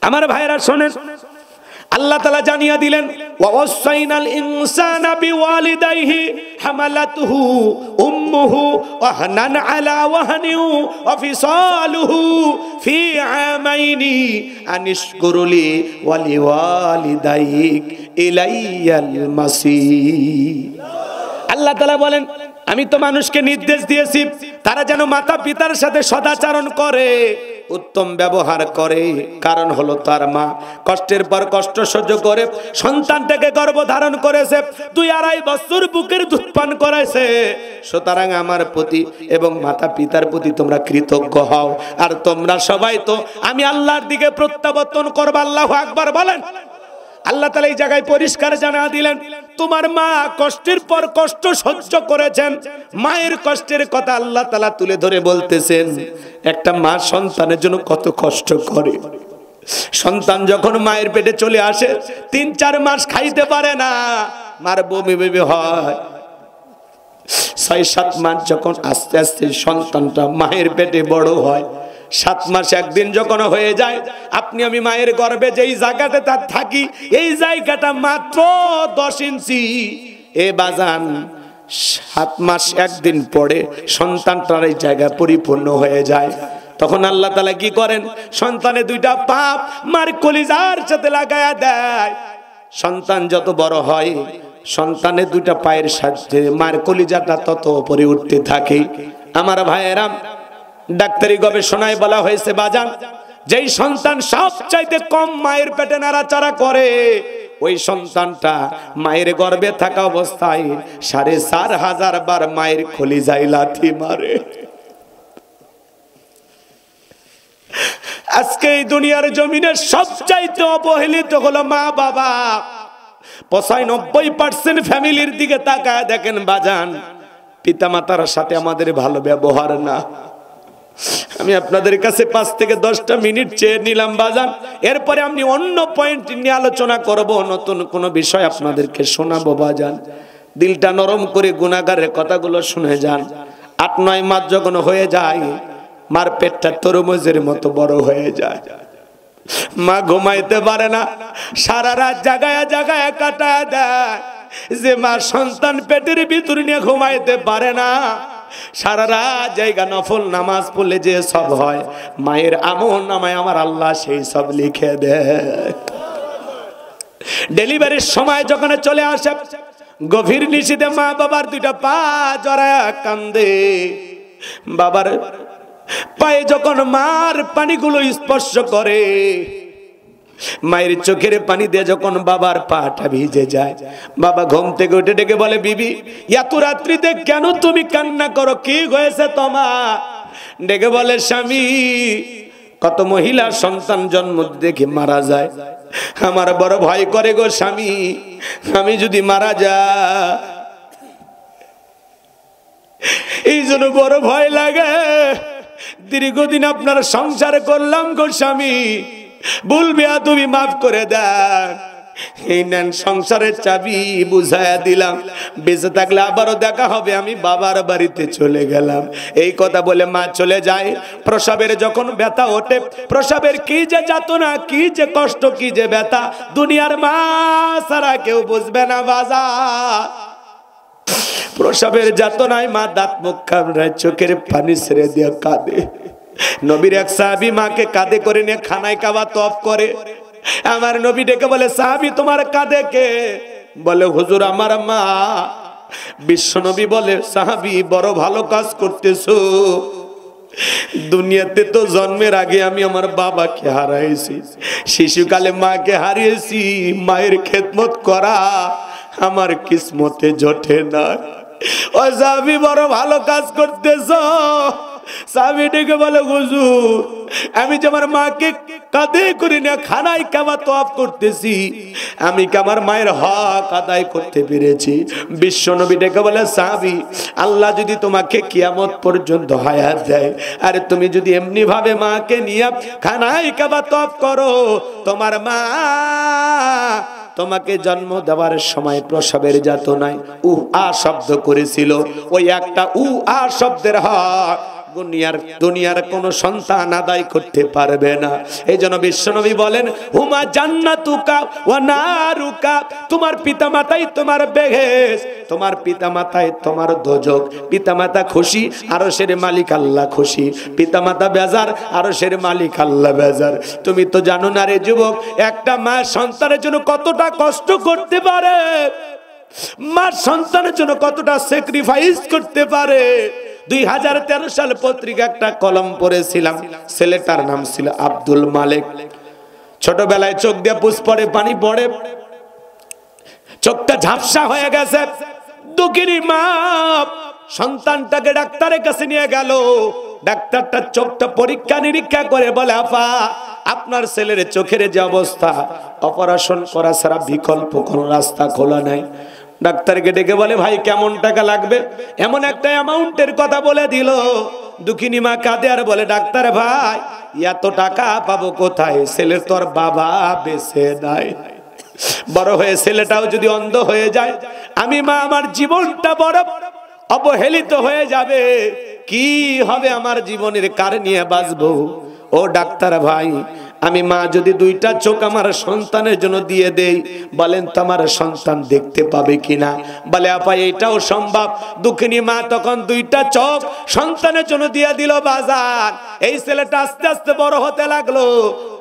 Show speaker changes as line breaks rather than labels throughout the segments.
আমার ভাইরা শোনেন, আল্লাহ তাআলা জানিয়ে দিলেন ওয়াসাইনাল ইনসানা বিওয়ালিদাইহি হামালাতুহু উম্মুহু ওয়াহনান আলা ওয়াহনিহি ওয়া ফিসালুহু ফি আমাইনি আনিশকুরলি ওয়া লিওয়ালিদাইক ইলাইয়াল মাসির। আল্লাহ তাআলা বলেন, আমি তো মানুষকে নির্দেশ দিয়েছি তারা যেন মাতা পিতার সাথে সদাচরণ করে, উত্তম ব্যবহার করে। কারণ হলো তার মা কষ্টের পর কষ্ট সহ্য করে সন্তানটাকে গর্ভধারণ করেছে, 2-2.5 বছর বুকের দুধ পান করাইছে। সুতরাং আমার প্রতি এবং মাতা পিতার প্রতি তোমরা কৃতজ্ঞ হও। আর তোমরা সবাই তো আমি আল্লাহর দিকে প্রত্যাবর্তন করবা। আল্লাহু আকবার বলেন। আল্লাহ তাআলা এই জায়গায় পরিষ্কার জানা দিলেন, তোমার মা কষ্টের পর কষ্ট সহ্য করেছেন। মায়ের কষ্টের কথা আল্লাহ তাআলা তুলে ধরে বলতেছেন, একটা মা সন্তানের জন্য কত কষ্ট করে। সন্তান যখন মায়ের পেটে চলে আসে 3-4 মাস খাইতে পারে না, মার বমি বমি হয়। 6-7 মাস যখন আস্তে আস্তে সন্তানটা মায়ের পেটে বড় হয়, 7 মাস 1 দিন যখন হয়ে যায়, আপনি আমি মায়ের গর্ভে যেই জায়গাতে তার থাকি, এই জায়গাটা মাত্র 10 ইঞ্চি। এ বাজান 7 মাস 1 দিন পরে সন্তানটার এই জায়গা পরিপূর্ণ হয়ে যায়। তখন আল্লাহ তাআলা কি করেন, সন্তানের 2টা পাপ মার কলিজার সাথে লাগায়া দেয়। সন্তান যত বড় হয়, সন্তানের 2টা পায়ের সাথে মার কলিজাটা তত উপরে উঠতে থাকে। আমার ভাইয়েরা, ডাক্তারি গবেষণায় বলা হয়েছে বাজান, যেই সন্তান সবচাইতে কম মায়ের পেটে নাড়াচাড়া করে, ওই সন্তানটা মায়ের গর্ভে থাকা অবস্থায় 4,500 বার মায়ের কলিজায় লাথি মারে। আজকে এই দুনিয়ার জমিনে সবচাইতে অবহেলিত হলো মা বাবা। 95% ফ্যামিলির দিকে তাকায় দেখেন বাজান, পিতামাতার সাথে আমাদের ভালো ব্যবহার না। আমি আপনাদের কাছে 5 থেকে 10টা মিনিট চেয়ে নিলাম বাজান, এরপরে আমি অন্য পয়েন্ট নিয়ে আলোচনা করব, নতুন কোন বিষয় আপনাদেরকে শোনাবো বাজান। দিলটা নরম করে গুনাহগারের কথাগুলো শুনে যান। 8-9 মাস যখন হয়ে যায়, মার পেটটা তরমুজের মতো বড় হয়ে যায়। মা ঘুমাইতে পারে না, সারা রাত জাগায়া জাগায়া কাটায় দেয়। যে মা সন্তান পেটের ভিতর নিয়ে ঘুমাইতে পারে না, সারা রাত জায়গা নফল নামাজ পড়লে যে সব হয়, মায়ের আমল নামায় আমার আল্লাহ সেই সব লিখে দেয়। ডেলিভারির সময় যখন চলে আসে, গভীর নিশীথে মা বাবার 2টা পা জড়ায়া কান্দে। বাবার পায়ে যখন মার পানিগুলো স্পর্শ করে, মায়ের চোখের পানি দিয়ে যখন বাবার পাটা ভিজে যায়, বাবা ঘুম থেকে উঠে ডেকে বলে, বিবি এত রাত্রিতে কেন তুমি কান্না করো, কি হয়েছে তোমার? ডেকে বলে, স্বামী, কত মহিলা সন্তান জন্ম দেখে মারা যায়, আমার বড় ভয় করে গো স্বামী, আমি যদি মারা যাই, এই জন্য বড় ভয় লাগে। দীর্ঘদিন আপনার সংসার করলাম গো স্বামী, বলবে তুমি মাফ করে দেন। এই নেন সংসারের চাবি, বুঝায়া দিলাম, বেঁচে থাকলে আবারও দেখা হবে, আমি বাবার বাড়িতে চলে গেলাম। এই কথা বলে মা চলে যায়। প্রসবের যখন ব্যথা ওঠে, প্রসবের কি যে যাতনা, কি যে কষ্ট, কি যে ব্যথা, দুনিয়ার মা ছাড়া কেউ বুঝবে না বাজার। প্রসবের যাতনায় মা দাঁত মুখ কামড়ায়, চোখের পানি ছেড়ে দিয়ে কাঁদে। নবীর এক সাহাবী মাকে কাঁধে করে নিয়ে খানায় কাবা তওয়াফ করে। আমার নবী ডেকে বলে, সাহাবী তোমার কাঁধে কে? বলে, হুজুর আমার মা। বিশ্ব নবী বলে, সাহাবী বড় ভালো কাজ করতেছো। দুনিয়াতে তো জন্মের আগে আমি আমার বাবাকে হারাইছি, শিশুকালে মাকে হারিয়েছি, মায়ের খেদমত করা আমার কিসমতে জোটে না। ও সাহাবী বড় ভালো কাজ করতেছো। সাহাবী ডেকে বলে, হুজুর আমি যে আমার মাকে কাঁধে করে নিয়ে খানায় কাবা তওয়াফ করতেছি, আমি কি আমার মায়ের হক আদায় করতে পেরেছি? বিশ্ব নবী ডেকে বলে, সাহাবী আল্লাহ যদি তোমাকে কিয়ামত পর্যন্ত হায়াত দেয়, আর তুমি যদি এমনি ভাবে মাকে নিয়ে খানায় কাবা তওয়াফ করো, তোমার মা তোমাকে জন্ম দেওয়ার সময় প্রসবের যাতনায় আ শব্দ করেছিল, ওই একটা আ শব্দের হক দুনিয়ার কোন সন্তান আদায় করতে পারবে না। এই জন্য বিশ্বনবী বলেন হুমা জান্নাতুকা ওয়া নারুকা, তোমার পিতামাতাই তোমার বেহেশত, তোমার পিতামাতাই তোমার দোজখ। পিতামাতা খুশি, আরশের মালিক আল্লাহ খুশি। পিতামাতা বেজার, আরশের মালিক আল্লাহ বেজার। তুমি তো জানো না রে যুবক, একটা মা সন্তানের জন্য কতটা কষ্ট করতে পারে, মা সন্তানের জন্য কতটা স্যাক্রিফাইস করতে পারে। 2013 সাল পত্রিকা একটা কলম পড়েছিলাম, ছেলেটার নাম ছিল আব্দুল মালিক। ছোটবেলায় চোখ দিয়ে পুষ পড়ে, পানি পড়ে, চোখটা ঝাপসা হয়ে গেছে। দুঃখিনী মা সন্তানটাকে ডাক্তারের কাছে নিয়ে গেল। ডাক্তারটা চোখটা পরীক্ষা নিরীক্ষা করে বলে আপা, আপনার ছেলের চোখের যে অবস্থা, অপারেশন করা ছাড়া বিকল্প কোনো রাস্তা খোলা নাই। ডাক্তারকে ডেকে বলে ভাই কেমন টাকা লাগবে, এমন একটা অ্যামাউন্টের কথা বলে দিল। দুঃখিনী মা কাঁদে আর বলে ডাক্তার ভাই এত টাকা পাবো কোথায়, ছেলের তোর বাবা বেঁচে নাই, বড় হয়ে ছেলেটাও যদি অন্ধ হয়ে যায়, আমি মা আমার জীবনটা বড় অবহেলিত হয়ে যাবে, কি হবে আমার জীবনের, কার নিয়ে বাঁচবো। ও ডাক্তার ভাই, আমি মা যদি দুইটা চোখ আমার সন্তানের জন্য দিয়ে দেই, বলেন তো আমার সন্তান দেখতে পাবে কিনা? বলে আপা এটাও সম্ভব। দুঃখিনী মা তখন দুইটা চোখ সন্তানের জন্য দিয়ে দিল বাজার। এই ছেলেটা আস্তে আস্তে বড় হতে লাগলো।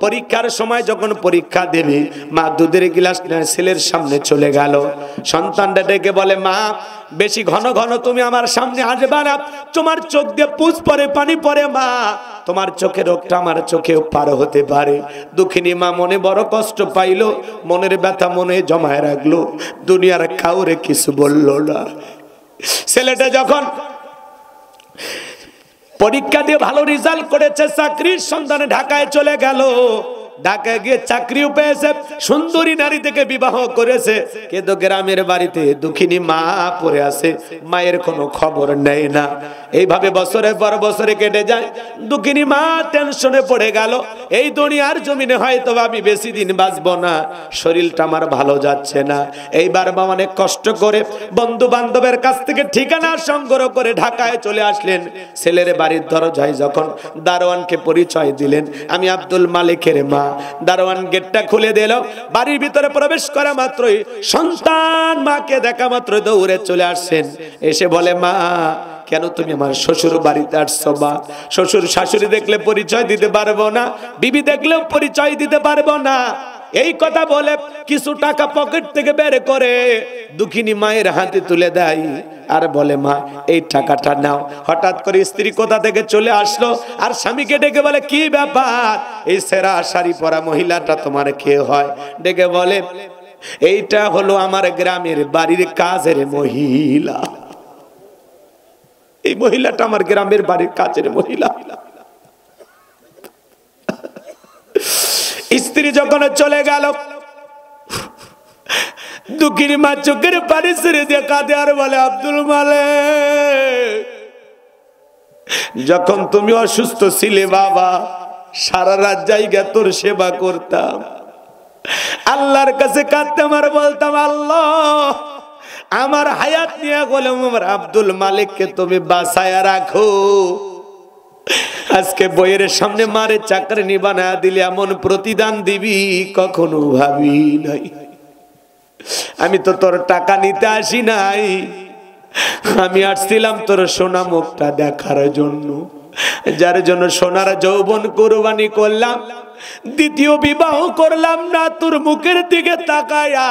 পরীক্ষার সময় যখন পরীক্ষা দেবে, মা দুধের গিলাস নিয়ে ছেলের সামনে চলে গেল। সন্তানটা ডেকে বলে মা বেশি ঘন ঘন তুমি আমার সামনে আসবে না, তোমার চোখ দিয়ে পুষ পরে, পানি পরে মা, তোমার চোখের রোগটা আমার চোখেও পার হতে পারে। দুঃখিনী মা মনে বড় কষ্ট পাইল, মনের ব্যথা মনে জমায় রাখলো, দুনিয়ার কাউরে কিছু বলল না। ছেলেটা যখন পরীক্ষা দিয়ে ভালো রেজাল্ট করেছে, চাকরির সন্ধানে ঢাকায় চলে গেল। ঢাকায় গিয়ে চাকরিও পেয়েছে, সুন্দরী নারী থেকে বিবাহ করেছে, কিন্তু গ্রামের বাড়িতে দুঃখিনী মা পড়ে আছে, মায়ের কোনো খবর নেই না। এইভাবে বছরের পর বছরে কেটে যায়। দুঃখিনী মা টেনশনে পড়ে গেল, এই দুনিয়ার জমিনে হয়তো আমি বেশি দিন বাঁচবো না, শরীরটা আমার ভালো যাচ্ছে না। এইবার মা অনেক কষ্ট করে বন্ধু বান্ধবের কাছ থেকে ঠিকানা সংগ্রহ করে ঢাকায় চলে আসলেন। ছেলের বাড়ির দরজায় যখন দারোয়ানকে পরিচয় দিলেন, আমি আব্দুল মালিকের মা। দারোয়ান গেটটা খুলে দিল। বাড়ির ভিতরে প্রবেশ করা মাত্রই সন্তান মাকে দেখা মাত্র দৌড়ে চলে আসছেন। এসে বলে মা কেন তুমি আমার শ্বশুর বাড়িতে আসছো? বা শ্বশুর শাশুড়ি দেখলে পরিচয় দিতে পারবো না, বিবি দেখলেও পরিচয় দিতে পারবো না। এই কথা বলে কিছু টাকা পকেট থেকে বের করে দুঃখিনী মায়ের হাতে তুলে দেয় আর বলে মা এই টাকাটা নাও। হঠাৎ করে স্ত্রী কোথা থেকে চলে আসলো আর স্বামীকে ডেকে বলে কি ব্যাপার, এই সেরা শাড়ি পরা মহিলাটা তোমার কে হয়? ডেকে বলে এইটা হলো আমার গ্রামের বাড়ির কাজের মহিলা, এই মহিলাটা আমার গ্রামের বাড়ির কাজের মহিলা। স্ত্রী যখন চলে গেল, দুঃখিনী মা চোখের পানি ছেড়ে দিয়ে কাঁদে আর বলে আব্দুল মালিক যখন তুমি অসুস্থ ছিলে বাবা, সারা রাত জায়গা তোর সেবা করতাম, আল্লাহর কাছে কাঁদতাম আর বলতাম আল্লাহ আমার হায়াত নিয়ে বললাম আমার আব্দুল মালিককে তুমি বাঁচায়া রাখো। আজকে বইয়ের সামনে মারে চাকরি বানায়া দিলে এমন প্রতিদান দিবি কখনো ভাবি নাই। আমি তো তোর টাকা নিতে আসি নাই, আমি আসছিলাম তোর সোনা মুখটা দেখার জন্য, যার জন্য সোনার যৌবন কুরবানি করলাম, দ্বিতীয় বিবাহ করলাম না তোর মুখের দিকে তাকায়া।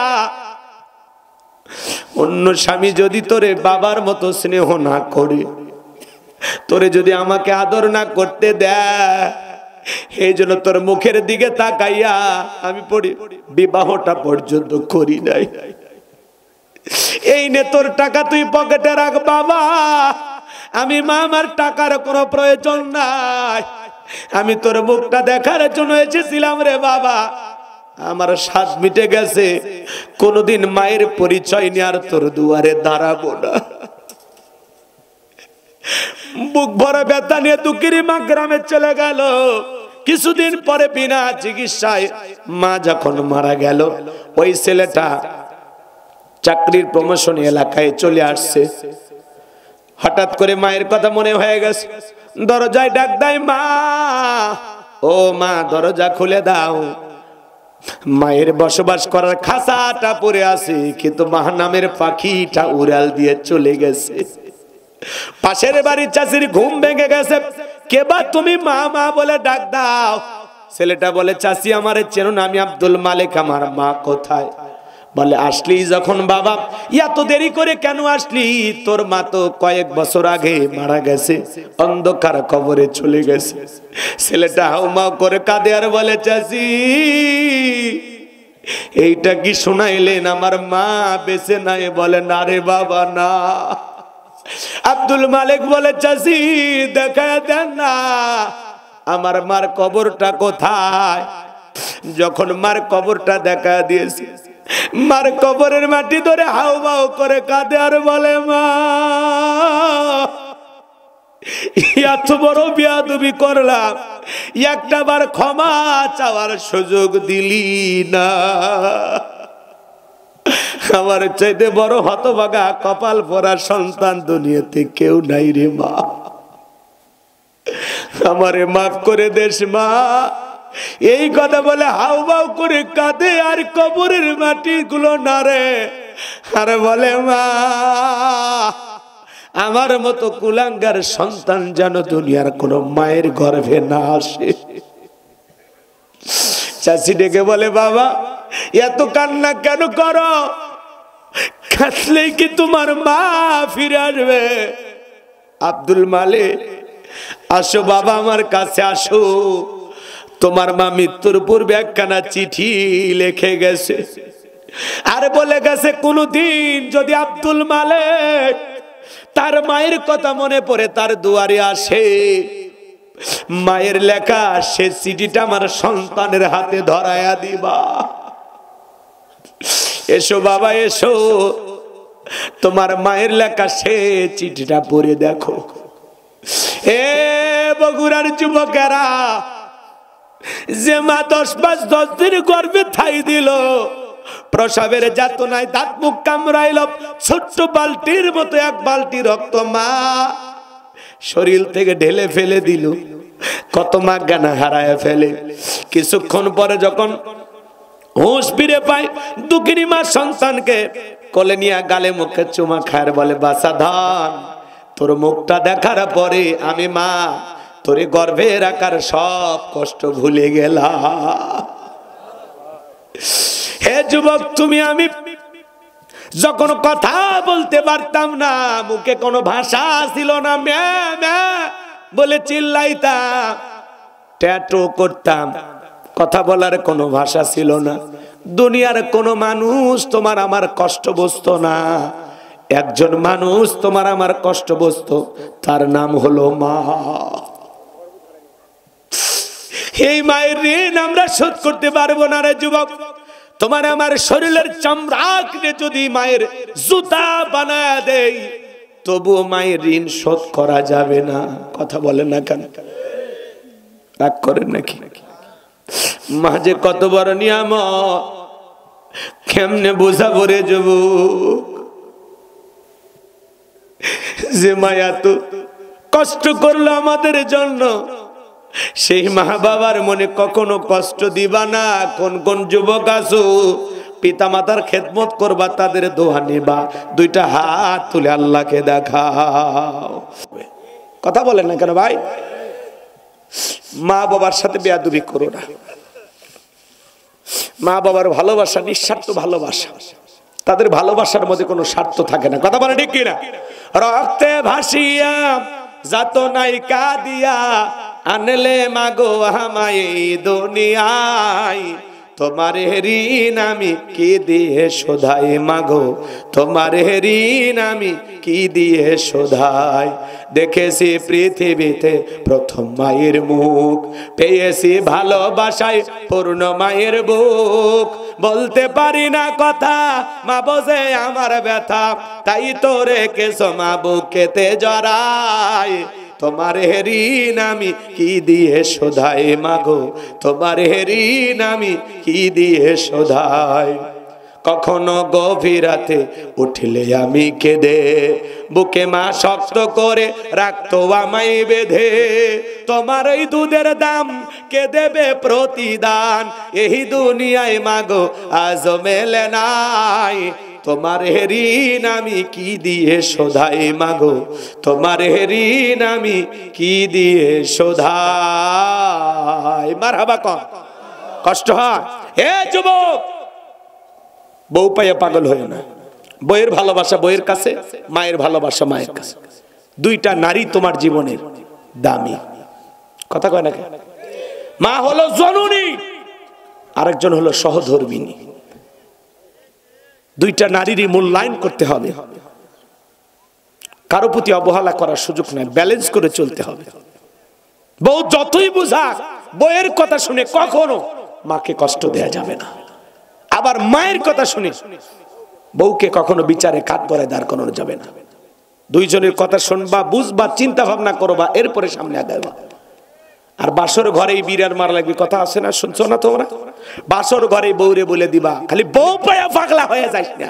অন্য স্বামী যদি তোরে বাবার মতো স্নেহ না করে, তোরে যদি আমাকে আদর না করতে দেয়, এই জন্য তোর মুখের দিকে তাকাইয়া আমি বিবাহটা পর্যন্ত করি নাই। এই নে তোর টাকা তুই পকেটে রাখ বাবা, আমি মা আমার টাকার কোনো প্রয়োজন নাই, আমি তোর মুখটা দেখার জন্য এসেছিলাম রে বাবা, আমার শ্বাস মিটে গেছে, কোনোদিন মায়ের পরিচয় নিয়ে আর তোর দুয়ারে দাঁড়াবো না। বুক ভরা ব্যথা নিয়ে দুঃখিনী মা গ্রামে চলে গেল। কিছুদিন পরে বিনা চিকিৎসায় মা যখন মারা গেল, ওই ছেলেটা চাকরির প্রমোশন এলাকায় চলে আসছে। হঠাৎ করে মায়ের কথা মনে হয়ে গেছে, দরজায় ডাক দেয় মা, ও মা দরজা খুলে দাও। মায়ের বসবাস করার খাঁচাটা পড়ে আছে, কিন্তু মা নামের পাখিটা উড়াল দিয়ে চলে গেছে। পাশের বাড়ির চাষির ঘুম ভেঙে গেছে, কে বা তুমি? মা মা বলে ডাক দাও। ছেলেটা বলে, চাষি আমারে চেনো না, আমি আব্দুল মালিক, আমার মা কোথায়? বলে, আসলি যখন বাবা, এত দেরি করে কেন আসলি? তোর মা তো কয়েক বছর আগে মারা গেছে, অন্ধকার কবরে চলে গেছে। ছেলেটা হাউমাউ করে কাঁদে আর বলে, চাচি এইটা কি শোনাইলেন? আমার মা বেঁচে নাই। বলে, না রে বাবা না। আব্দুল মালিক বলে, চাচি দেখা দেন না আমার মার কবরটা কোথায়? যখন মার কবরটা দেখা দিয়েছে, মার কবরের মাটি ধরে হাউমাউ করে কাঁদে আর বলে, মা এত বড় বেয়াদবি করলাম, একটা বার ক্ষমা চাওয়ার সুযোগ দিলি না। আমার চাইতে বড় হতভাগা কপাল পরা সন্তান দুনিয়াতে কেউ নাই রে মা, আমারে মাফ করে দেশ মা। এই কথা বলে হাউমাউ করে কাঁদে আর কবরের মাটি গুলো নাড়ে আর বলে, মা আমার মতো কুলাঙ্গার সন্তান যেন দুনিয়ার কোন মায়ের গর্ভে না আসে। চাচি ডেকে বলে, বাবা এত কান্না কেন করো? কাঁদলেই কি তোমার মা ফিরে আসবে? আব্দুল মালিক, আসো বাবা, আমার কাছে আসো। তোমার মা মৃত্যুর পূর্বে একখানা চিঠি লিখে গেছে, আর বলে গেছে কোনদিন যদি আব্দুল মালিক তার মায়ের কথা মনে পড়ে তার দুয়ারে আসে, মায়ের লেখা সে চিঠিটা আমার সন্তানের হাতে ধরায়া দিবা। এসো বাবা এসো, তোমার মায়ের লেখা সে চিঠিটা পড়ে দেখো। এ বগুড়ার যুবকেরা, যে মা 10 মাস 10 দিন গর্ভে ঠাই দিল, প্রসবের যাতনায় দাঁত মুখ কামড়াইল, ছোট্ট বালতির মতো এক বালতি রক্ত মা শরীর থেকে ঢেলে ফেলে দিল, কত মা জ্ঞান হারায় ফেলে। কিছুক্ষণ পরে যখন হুঁশ ফিরে পায়, দুঃখিনী মা সন্তানকে কোলে নিয়ে গালে মুখে চুমা খায়, বলে, বাছা ধান, তোর মুখটা দেখার পরে আমি মা তোরে গর্ভে রাখার সব কষ্ট ভুলে গেলাম। হে যুবক, তুমি আমি যখন কথা বলতে পারতাম না, মুখে কোনো ভাষা ছিল না, ম্যা ম্যা বলে চিল্লাইতাম, ট্যাটু করতাম, কথা বলার কোনো ভাষা ছিল না। দুনিয়ার কোনো মানুষ তোমার আমার কষ্ট বুঝতো না, একজন মানুষ তোমার আমার কষ্ট বুঝতো, তার নাম হলো মা। এই মায়ের ঋণ আমরা শোধ করতে পারবো না রে যুবক। তোমার আমার শরীরের চামড়াকে যদি মায়ের জুতা বানায় দেই, তবুও মায়ের ঋণ শোধ করা যাবে না। কথা বলেন না কেন? রাগ করেন নাকি? মা যে কত বড় নিয়ামত, কেমনে বোঝাবো রে যুবক? যে মায়া তো কষ্ট করলো আমাদের জন্য, সেই মা বাবার মনে কখনো কষ্ট দিবা না। কোন কোন যুবক আছো পিতা মাতার খেদমত করবা, তাদের দোয়া নিবা, দুইটা হাত তুলে আল্লাহকে দেখাও। কথা বলেন না কেন ভাই? মা বাবার সাথে বেয়াদবি করো না। মা বাবার ভালোবাসা নিঃস্বার্থ ভালোবাসা, তাদের ভালোবাসার মধ্যে কোনো স্বার্থ থাকে না। কথা বলে ঠিক কিনা? রক্তে ভাসিয়া যাত নাই কাঁদিয়া আনলে মাগো আমায় দুনিয়ায়, তোমার ঋণ আমি কি দিয়ে শোধাই মাগো, তোমার ঋণ আমি কি দিয়ে শোধাই। দেখেছি পৃথিবীতে প্রথম মায়ের মুখ, পেয়েছি ভালোবাসায় পূর্ণ মায়ের বুক। বলতে পারি না কথা, মা বোঝে আমার ব্যথা, তাই তো রেখেছো মা বুকেতে জড়াই। তোমার ঋণ আমি কি দিয়ে শোধাই মাগো, তোমার ঋণ আমি কি দিয়ে শোধাই। কখনো গভীর রাতে উঠলে আমি কেঁদে, বুকে মা শক্ত করে রাখতো আমায় বেঁধে। তোমার এই দুধের দাম কে দেবে প্রতিদান, এই দুনিয়ায় মাগো আজ মেলে নাই। তোমার ঋণ আমি কি দিয়ে শোধাই মাগো, তোমার ঋণ আমি কি দিয়ে শোধাই। মারহাবা কর, কষ্ট হয়। হে যুবক, বউ পাইয়া পাগল হয়ে না। বইয়ের ভালোবাসা বইয়ের কাছে, মায়ের ভালোবাসা মায়ের কাছে। দুইটা নারী তোমার জীবনের দামি। কথা কয় না? মা হলো জননী, আরেকজন হলো সহধর্মিনী। দুইটা নারীরই মূল্যায়ন করতে হবে, কারো প্রতি অবহেলা করার সুযোগ নাই, ব্যালেন্স করে চলতে হবে। বউ যতই বুঝাক, বইয়ের কথা শুনে কখনো মাকে কষ্ট দেয়া যাবে না। আবার মায়ের কথা শুনে বউকে কখনো বিচারে কাঠ করে দাঁড় করানো যাবে না। দুইজনের কথা শুনবা, বুঝবা, চিন্তা ভাবনা করবা, এরপরে সামনে আগাবা। আর বাসর ঘরেই বিড়ার মার লাগবে, কথা আছে না, শুনছো না তোমরা? বাসর ঘরে বউরে বলে দিবা, খালি বউ পায়া পাগলা হয়ে যাস না।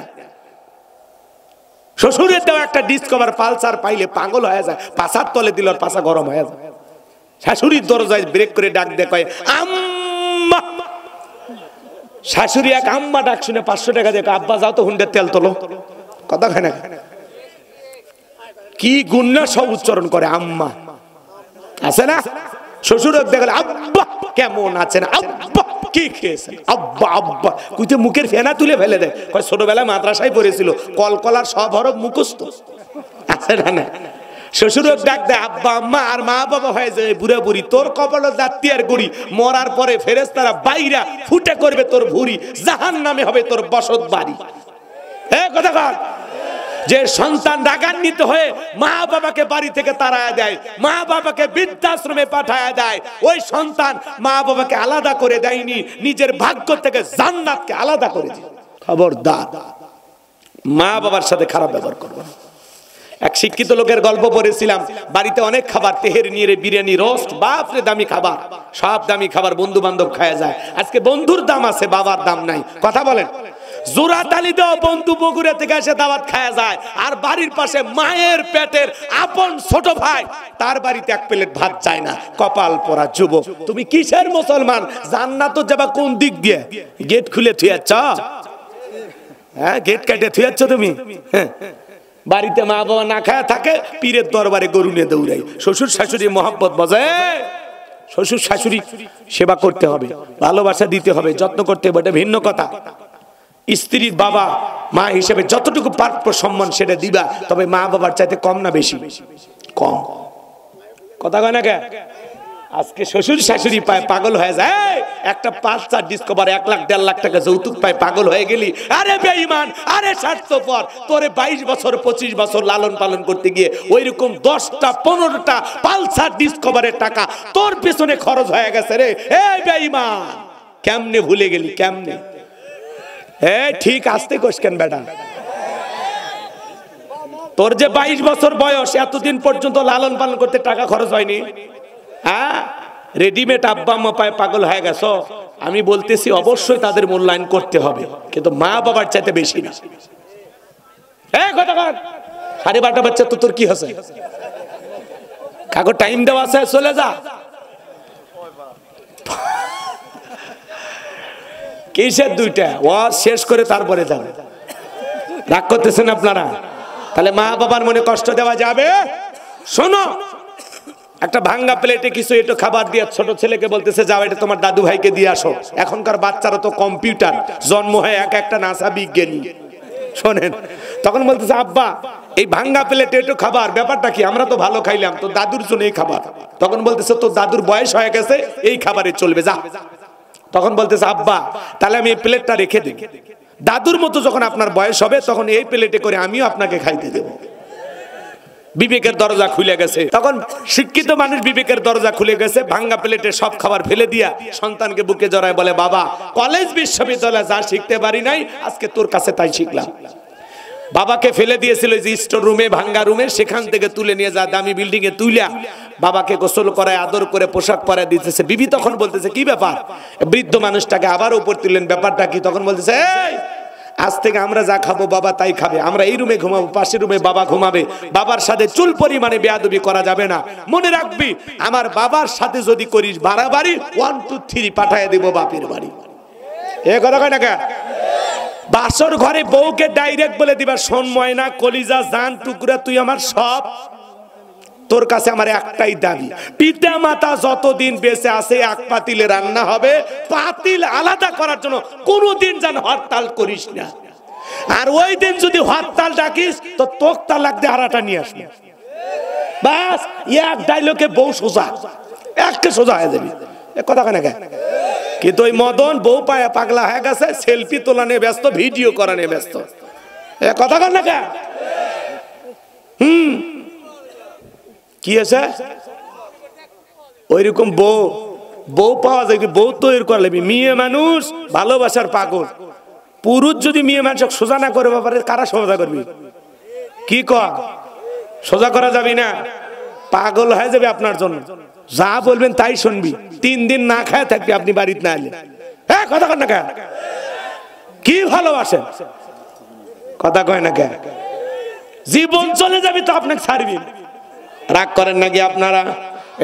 শ্বশুরের দেওয়া একটা ডিসকভার পালসার পাইলে পাগল হয়ে যায়, পাশার তলে দিল, পাশা গরম হয়ে যায়। শাশুড়ির দরজায় ব্রেক করে ডাক দেয়, কয় আম্মা। শাশুড়ি এক আম্মা ডাক শুনে 500 টাকা দিয়ে, আব্বা যাও তো হুন্ডের তেল তোলো। কথা খায় না? কি গুন্না সব উচ্চারণ করে আম্মা, আছে না? শ্বশুর দেখলে আব্বা কেমন আছেন, আব্বা কি খেয়েছেন, আব্বা আব্বা কুইতে মুখের ফেনা তুলে ফেলে দেয়। ছোটবেলায় মাদ্রাসায় পড়েছিল, কলকলার সব হরফ মুখস্থ, আছে না? শ্বশুর ডাক দেয় আব্বা আম্মা, আর মা বাবা হয়ে যায় বুড়া বুড়ি। তোর কপাল জাতি আর গুড়ি, মরার পরে ফেরেশতারা বাইরা ফুটে করবে তোর ভুঁড়ি, জাহান্নামে হবে তোর বসত বাড়ি। কথা কর। যে সন্তান রাগান্বিত হয়ে মা বাবাকে বাড়ি থেকে তাড়ায় দেয়, মা বাবাকে বৃদ্ধাশ্রমে পাঠায় দেয়, ওই সন্তান মা বাবাকে আলাদা করে দেয়নি, নিজের ভাগ্য থেকে জান্নাতকে আলাদা করে দেয়। খবরদার, মা বাবার সাথে খারাপ ব্যবহার করবে না। এক শিক্ষিত লোকের গল্প পড়েছিলাম, বাড়িতে অনেক খাবার, তেহেরি নিয়ে বিরিয়ানি, রোস্ট, বাপরে দামি খাবার, সব দামি খাবার বন্ধু বান্ধব খায় যায়। আজকে বন্ধুর দাম আছে, বাবার দাম নাই। কথা বলেন? জোড়াতালি দাও, বন্ধু বগুড়া থেকে এসে দাওয়াত খায়া যায়, আর বাড়ির পাশে মায়ের পেটের আপন ছোট ভাই, তার বাড়িতে এক প্লেট ভাত চায় না। কপাল পোড়া যুবক, তুমি কিসের মুসলমান? জান্নাত যাবা কোন দিক দিয়ে? গেট খুলে থুয়াচ্ছ? হ্যাঁ, গেট কাটে থুয়াচ্ছ তুমি? হ্যাঁ, বাড়িতে মা বাবা না খায় থাকে, পীরের দরবারে গরু নিয়ে দৌড়াই। শ্বশুর শাশুড়ি মহব্বত বজায়, শ্বশুর শাশুড়ি সেবা করতে হবে, ভালোবাসা দিতে হবে, যত্ন করতে হবে, এটা ভিন্ন কথা। স্ত্রীর বাবা মা হিসেবে যতটুকু প্রাপ্য সম্মান সেটা দিবা, তবে মা বাবার চাইতে কম না বেশি? কম। কথা কয় না কে? আজকে শ্বশুর শাশুড়ি পায় পাগল হয়ে যায়, একটা 5-4 ডিসকভার 1 লাখ 1.5 লাখ টাকা যৌতুক পায় পাগল হয়ে গেলি। আরে বেঈমান, আরে স্বার্থপর, তোরে 22 বছর 25 বছর লালন পালন করতে গিয়ে ওইরকম 10টা 15টা পালসার ডিসকভারের টাকা তোর পেছনে খরচ হয়ে গেছে রে। এই বেঈমান, কেমনে ভুলে গেলি? কেমনে? ঠিক আসতে কোশ্চেন বেটা, তোর যে 22 বছর বয়স, এতদিন পর্যন্ত লালন পালন করতে টাকা খরচ হয়নি? হ্যাঁ, রেডিমেড আব্বা আম্মা পায় পাগল হয়ে গেছো। আমি বলতেছি অবশ্যই তাদের মূল্যায়ন করতে হবে, কিন্তু মা বাবার চাইতে বেশি না। কথা কর, 12:30 বাচ্চা তো তোর কি হচ্ছে? কাগজ টাইম দেওয়া আছে, চলে যা। কিসের দুইটা ওয়াজ শেষ করে তারপরে যাবে? রাগ করতেছেন আপনারা? তাহলে মা বাবার মনে কষ্ট দেওয়া যাবে? শোনো, একটা ভাঙ্গা প্লেটে কিছু একটু খাবার দিয়ে ছোট ছেলেকে বলতেছে, যাও এটা তোমার দাদু ভাইকে দিয়ে আসো। এখনকার বাচ্চারা তো কম্পিউটার, জন্ম হয় এক একটা নাসা বিজ্ঞানী। শোনেন, তখন বলতেছে আব্বা এই ভাঙ্গা প্লেটে একটু খাবার, ব্যাপারটা কি? আমরা তো ভালো খাইলাম, তো দাদুর জন্য এই খাবার। তখন বলতেছে তোর দাদুর বয়স হয়ে গেছে, এই খাবারে চলবে, যা। তখন বলতেছে আব্বা তাহলে আমি এই প্লেটটা রেখে দিই, দাদুর মতো যখন আপনার বয়স হবে তখন এই প্লেটে করে আমিও আপনাকে খাইতে দেব। বিবেকের দরজা খুলে গেছে। তখন শিক্ষিত মানুষ, বিবেকের দরজা খুলে গেছে, ভাঙ্গা প্লেটে সব খাবার ফেলে দিয়া সন্তানকে বুকে জড়ায় বলে, বাবা কলেজ বিশ্ববিদ্যালয়ে যা শিখতে পারি নাই, আজকে তোর কাছে তাই শিখলাম। বাবাকে ফেলে দিয়েছিল যে স্টোর রুমে, ভাঙ্গা রুমে, সেখান থেকে তুলে নিয়ে যা দামি বিল্ডিং এ তুইলা বাবাকে গোসল করায়, আদর করে পোশাক পরায় দিতেছে। বিবি তখন বলতেছে কি ব্যাপার? বৃদ্ধ মানুষটাকে আবার উপর তুললেন, ব্যাপারটা কি? তখন বলতেছে এই আজ থেকে আমরা যা খাবো বাবা তাই খাবে, আমরা এই রুমে ঘুমাবো, পাশের রুমে বাবা ঘুমাবে, বাবার সাথে চুল পরিমাণে বেয়াদবি করা যাবে না। মনে রাখবি, আমার বাবার সাথে যদি করিস বাড়াবাড়ি 1 2 3 পাঠায় দিব বাপের বাড়ি। এ কথা কয় না কে? বাসর ঘরে বউকে ডাইরেক্ট বলে দিবা, শোন ময়না কলিজা জান টুকরা তুই আমার সব, তোর কাছে আমার একটাই দাবি, পিতা মাতা যতদিন বেঁচে আছে এক পাতিলে রান্না হবে, পাতিল আলাদা করার জন্য কোনোদিন যেন হরতাল করিস না। আর ওই দিন যদি হরতাল ডাকিস তো তোক তালাক দিয়ে হারাটা নিয়ে আসবি। বাস এক ডাইলগে বউ সোজা, একে সোজা হয়ে যাবি। এ কথা কেন কে? কিন্তু ওই মদন বউ পায়া পাগলা হয়ে গেছে, সেলফি তোলা নিয়ে ব্যস্ত, ভিডিও করা নিয়ে ব্যস্ত। এ কথা কেন কে? কি আছে ওইরকম বউ বউ পাওয়া যায়, বউ তৈরি করে নেবি। মেয়ে মানুষ ভালোবাসার পাগল, পুরুষ যদি মেয়ে মানুষ সোজা না করে ব্যাপারে কারা সোজা করবি? কি কর সোজা করা যাবি না, পাগল হয়ে যাবে আপনার জন্য। যা বলবেন তাই শুনবি, 3 দিন না খায় থাকবি আপনি বাড়িতে না এলে। হ্যাঁ কথা কয় না কে? কি ভালোবাসেন কথা কয় না কে? জীবন চলে যাবি তো আপনাকে ছাড়বি। রাগ করেন নাকি আপনারা?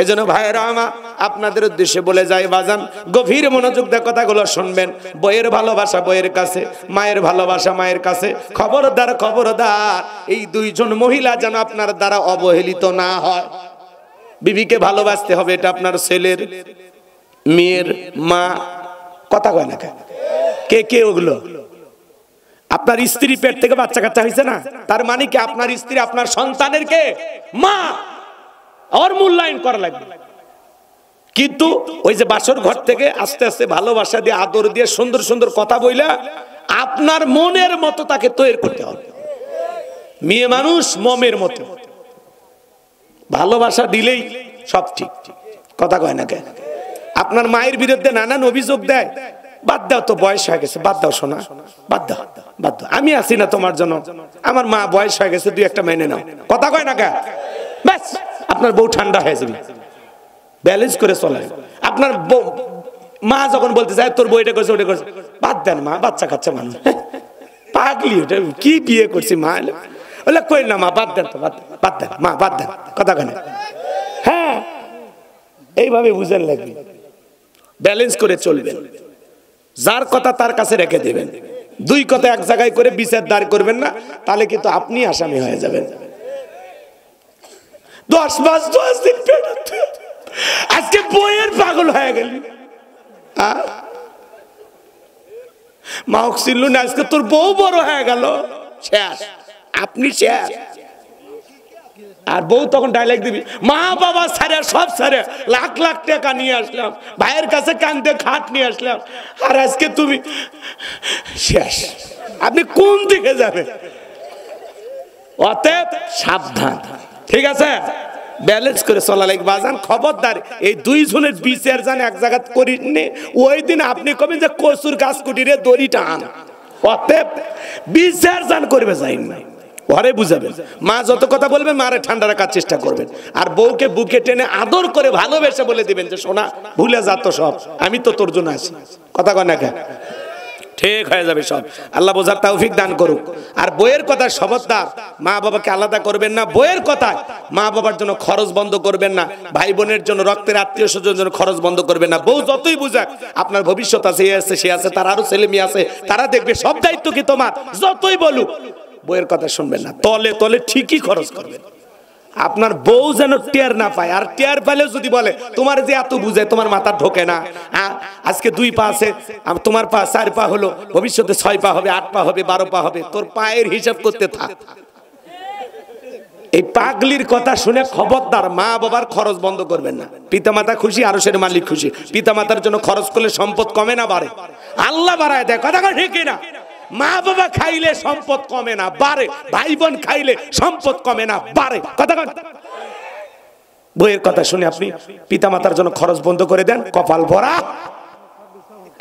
এই জন্য ভাইয়েরা আমার আপনাদের উদ্দেশ্যে বলে যাই, বাজান গভীর মনোযোগ দিয়ে কথাগুলো শুনবেন। বইয়ের ভালোবাসা বইয়ের কাছে, মায়ের ভালোবাসা মায়ের কাছে। খবরদার খবরদার, এই 2 জন মহিলা যেন আপনার দ্বারা অবহেলিত না হয়। বিবিকে ভালোবাসতে হবে, এটা আপনার ছেলের মেয়ের মা। কথা কয় না কে? কে ওগুলো? আপনার স্ত্রী পেট থেকে বাচ্চা কাচ্চা হয়েছে না, তার মানে কি আপনার স্ত্রী আপনার সন্তানের কে মা, আর মূল্যায়ন করা লাগবে। কিন্তু ওই যে বাসর ঘর থেকে আস্তে আস্তে ভালোবাসা দিয়ে আদর দিয়ে সুন্দর সুন্দর কথা বইলা আপনার মনের মতো তাকে তৈরি করতে হবে। মেয়ে মানুষ মমের মতো, ভালোবাসা দিলেই সব ঠিক। কথা কয় না কে? আপনার মায়ের বিরুদ্ধে নানান অভিযোগ দেয়, বাদ দাও তো, বয়স হয়ে গেছে, বাদ দাও শোনা, বাদ দাও বাদ দাও, আমি আছি না তোমার জন্য, আমার মা বয়স হয়ে গেছে, 2-1টা মেনে নাও। কথা কয় না কে? ব্যাস আপনার বউ ঠান্ডা হয়ে যাবে। ব্যালেন্স করে চলে। আপনার বউ মা যখন বলতে চায় তোর বউ এটা করছে ওটা করছে, বাদ দেন মা, বাচ্চা কাচ্চা মানুষ, পাগলি, ওটা কি বিয়ে করছি মা, বলে কই না মা, বাদ দেন তো, বাদ দেন মা, বাদ দেন। কথা কয় না? হ্যাঁ এইভাবে বুঝেন লাগবে, ব্যালেন্স করে চলবেন। যার কথা তার কাছে রেখে দেবেন, 2 কথা এক জায়গায় করে বিচার দাঁড় করবেন না, তাহলে কিন্তু আপনি আসামি হয়ে যাবেন। 10 মাস 10 দিন পেটে আজকে বইয়ের পাগল হয়ে গেলি, মা ছিল না, আজকে তোর বউ বড় হয়ে গেল, শেষ, আপনি শেষ। আর বউ তখন ডায়লগ দিবি, মা বাবা ছাড়া সব ছাড়া লাখ লাখ টাকা নিয়ে আসলাম, ভাইয়ের কাছে কান্দে খাট নিয়ে আসলাম, আর আজকে তুমি শেষ। আপনি কোন দিকে যাবেন? অতএব সাবধান, ঠিক আছে? ব্যালেন্স করে চলা লাগবে বাজান। খবরদার এই 2 জনের বিচার জান এক জায়গা করিনি, ওই দিন আপনি কবেন যে কচুর গাছ কুটিরে দড়ি টান। অতএব বিচার জান করবে যাই না, ঘরে বুঝাবেন। মা যত কথা বলবেন মারে ঠান্ডা রাখার চেষ্টা করবেন, আর বউকে বুকে টেনে আদর করে ভালোবেসে বলে দিবেন যে সোনা ভুলে যা তো সব, আমি তো তোর জন্য আছি। কথা কয় না কে? ঠিক হয়ে যাবে সব। আল্লাহ বোঝার তৌফিক দান করুক। আর বইয়ের কথা খবরদার, মা বাবাকে আলাদা করবেন না। বইয়ের কথায় মা বাবার জন্য খরচ বন্ধ করবেন না, ভাই বোনের জন্য, রক্তের আত্মীয় স্বজনের জন্য খরচ বন্ধ করবেন না। বউ যতই বুঝাক আপনার ভবিষ্যৎ আছে, এ আছে সে আছে, তার আরো ছেলে মেয়ে আছে, তারা দেখবে, সব দায়িত্ব কি তোমার। যতই বলুক বইয়ের কথা শুনবেন না, তলে তলে ঠিকই খরচ করবেন। আপনার বউ যেন টের না পায়, আর টের পেলেও যদি বলে তোমার যে এত বুঝে, তোমার মাথা ঢোকে না, আজকে 2 পা আছে, তোমার পা 4 পা হলো, ভবিষ্যতে 6 পা হবে, 8 পা হবে, 12 পা হবে, তোর পায়ের হিসাব করতে থাক। এই পাগলির কথা শুনে খবরদার মা বাবার খরচ বন্ধ করবেন না। পিতামাতা খুশি, আরশের মালিক খুশি। পিতামাতার জন্য খরচ করলে সম্পদ কমে না বাড়ে? আল্লাহ বাড়ায় দেয়। কথা ঠিক না? মা বাবা খাইলে সম্পদ কমে না বাড়ে, ভাই বোন খাইলে সম্পদ কমে না বাড়ে। কথা বইয়ের কথা শুনে আপনি পিতামাতার জন্য খরচ বন্ধ করে দেন, কপাল ভরা।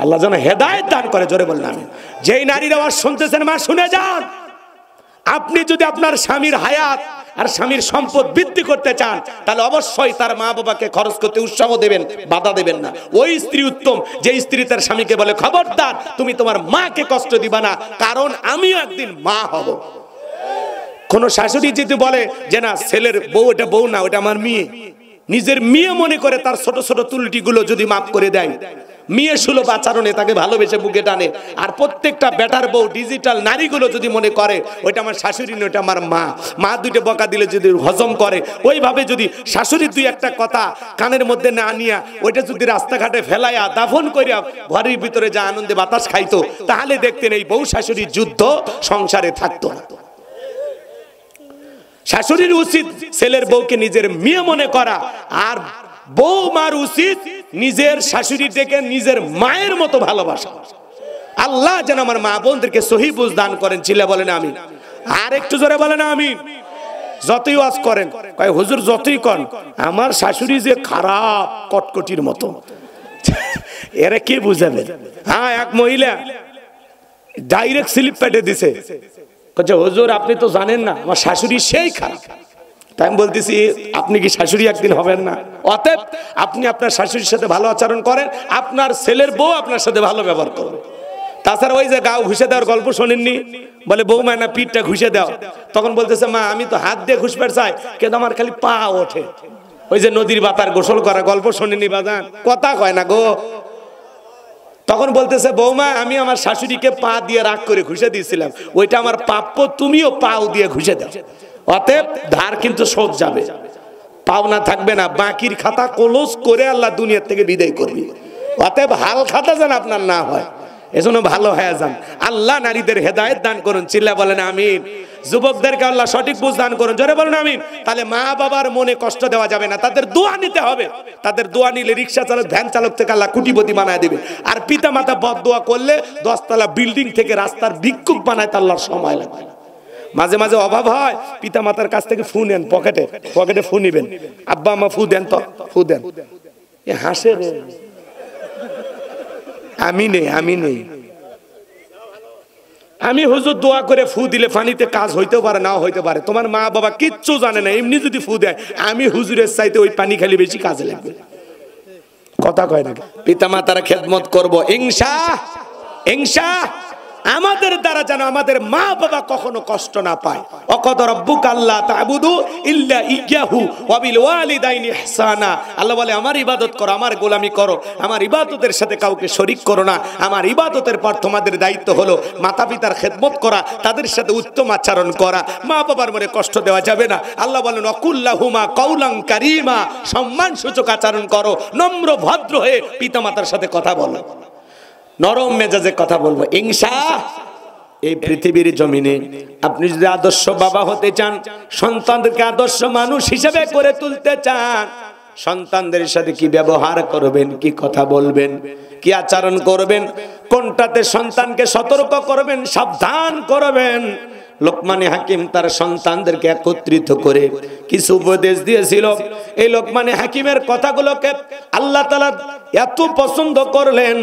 আল্লাহ যেন হেদায়েত দান করে। জোরে বললাম আমি। যেই নারীর আওয়াজ শুনতেছেন মা শুনে যান। আপনি যদি আপনার স্বামীর হায়াত আর স্বামীর সম্পদ বৃদ্ধি করতে চান, তাহলে অবশ্যই তার মা বাবাকে খরচ করতে উৎসাহ দেবেন, বাধা দেবেন না। ওই স্ত্রী উত্তম যে স্ত্রী তার স্বামীকে বলে, খবরদার তুমি তোমার মাকে কষ্ট দিবা না, কারণ আমিও একদিন মা হব। কোন শাশুড়ি যদি বলে যে না ছেলের বউ এটা বউ না, ওটা আমার মেয়ে, নিজের মেয়ে মনে করে তার ছোট ছোট ত্রুটিগুলো যদি মাফ করে দেয়, মেয়ে সুলভ আচরণে তাকে ভালোবেসে বুকে টানে, আর প্রত্যেকটা বেটার বউ ডিজিটাল নারীগুলো যদি মনে করে ওইটা আমার শাশুড়ি নয়, ওইটা আমার মা, মা দুইটা বকা দিলে যদি হজম করে, ওইভাবে যদি শাশুড়ি দুই একটা কথা কানের মধ্যে না নিয়া ওইটা যদি রাস্তাঘাটে ফেলাইয়া দাফন করিয়া ঘরের ভিতরে যা আনন্দে বাতাস খাইতো, তাহলে দেখতেন এই বউ শাশুড়ির যুদ্ধ সংসারে থাকতো না। শাশুড়ির উচিত ছেলের বউকে নিজের মেয়ে মনে করা, আর বউ মার উচিত নিজের শাশুড়িটাকে নিজের মায়ের মতো ভালোবাসা। আল্লাহ যেন আমার মা বোনদেরকে সহি বুঝ দান করেন। চিল্লা বলেন আমিন। আর একটু জোরে বলেন আমিন। যতই ওয়াজ করেন, কয় হুজুর যতই করেন, আমার শাশুড়ি যে খারাপ কটকটির মতো, এরা কে বুঝাবে? হ্যাঁ, এক মহিলা ডাইরেক্ট স্লিপ পেটে দিছে, হুজুর আপনি তো জানেন না আমার শাশুড়ি সেই খারাপ। তাই আমি বলতেছি, আপনি কি শাশুড়ি একদিন হবেন না? অতএব আপনি আপনার শাশুড়ির সাথে ভালো আচরণ করেন, আপনার ছেলের বউ আপনার সাথে ভালো ব্যবহার করবে। তাছাড়া ওই যে গাও ঘুষে দেওয়ার গল্প শোনেননি? বলে বউ মা না পিঠটা ঘুষে দাও, তখন বলতেছে মা আমি তো হাত দিয়ে ঘুষবার চাই, কিন্তু আমার খালি পা ওঠে। ওই যে নদীর বাতার গোসল করা গল্প শোনেননি বাজান? কথা কয় না গো। তখন বলতেছে বৌমা আমি আমার শাশুড়িকে পা দিয়ে রাগ করে ঘুষে দিয়েছিলাম, ওইটা আমার প্রাপ্য, তুমিও পাও দিয়ে ঘুষে দাও। অতএব ধার কিন্তু শোধ যাবে, পাওনা থাকবে না, বাকির খাতা ক্লোজ করে আল্লাহ দুনিয়ার থেকে বিদায় করবে। অতএব হাল খাতা যেন আপনার না হয়, এজন্য ভালো হয়ে যান। আল্লাহ নারীদের হেদায়েত দান করুন। চিল্লা বলেন আমিন। যুবকদেরকে আল্লাহ সঠিক বুঝ দান করুন। জোরে বলেন আমিন। তাহলে মা বাবার মনে কষ্ট দেওয়া যাবে না, তাদের দোয়া নিতে হবে। তাদের দোয়া নিলে রিক্সা চালক ভ্যান চালক থেকে আল্লাহ কোটিপতি বানায় দিবে। আর পিতা মাতা বদদোয়া করলে 10 তলা বিল্ডিং থেকে রাস্তার ভিক্ষুক বানায় তো আল্লাহর সময় লাগবে। মাঝে মাঝে অভাব হয়, পিতা মাতার কাছ থেকে ফু নেন, পকেটে ফু নিবেন, আব্বা আম্মা ফু দেন, তো ফু দেন। এ হাসে রে, আমি নেই। আমি হুজুর দোয়া করে ফু দিলে পানিতে কাজ হইতে পারে, নাও হইতে পারে। তোমার মা বাবা কিচ্ছু জানে না, এমনি যদি ফু দেয়, আমি হুজুরের চাইতে ওই পানি খালি বেশি কাজে লাগবে। কথা কয় না? পিতা মাতারা খেদমত করবো ইনশাআল্লাহ। আমাদের দ্বারা যেন আমাদের মা বাবা কখনো কষ্ট না পায়। ওয়াকাদা রাব্বুকা আল্লা তা'বুদু ইল্লা ইয়্যাহু ওয়া বিল ওয়ালিদাইনি ইহসানা। আল্লাহ বলে আমার ইবাদত করো, আমার গোলামি করো, আমার ইবাদতের সাথে কাউকে শরীক করো না। আমার ইবাদতের পর তোমাদের দায়িত্ব হলো মাতা পিতার খেদমত করা, তাদের সাথে উত্তম আচরণ করা, মা বাবার মনে কষ্ট দেওয়া যাবে না। আল্লাহ বলেন ওয়াকুল্লাহুমা কাউলান কারীমা, সম্মানসূচক আচরণ করো, নম্র ভদ্র হয়ে পিতামাতার সাথে কথা বলো, নরম মেজাজে কথা বলবো ইনশাআল্লাহ। এই পৃথিবীর জমিনে আপনি যদি আদর্শ বাবা হতে চান, সন্তানদেরকে আদর্শ মানুষ হিসেবে করে তুলতে চান, সন্তানদের সাথে কি ব্যবহার করবেন, কি কথা বলবেন, কি আচরণ করবেন, কোনটাতে সন্তানকে সতর্ক করবেন, সাবধান করবেন। লোকমানে হাকিম তার সন্তানদেরকে একত্রিত করে কিছু উপদেশ দিয়েছিল। এই লোকমানে হাকিমের কথাগুলোকে আল্লাহ তাআলা এত পছন্দ করলেন,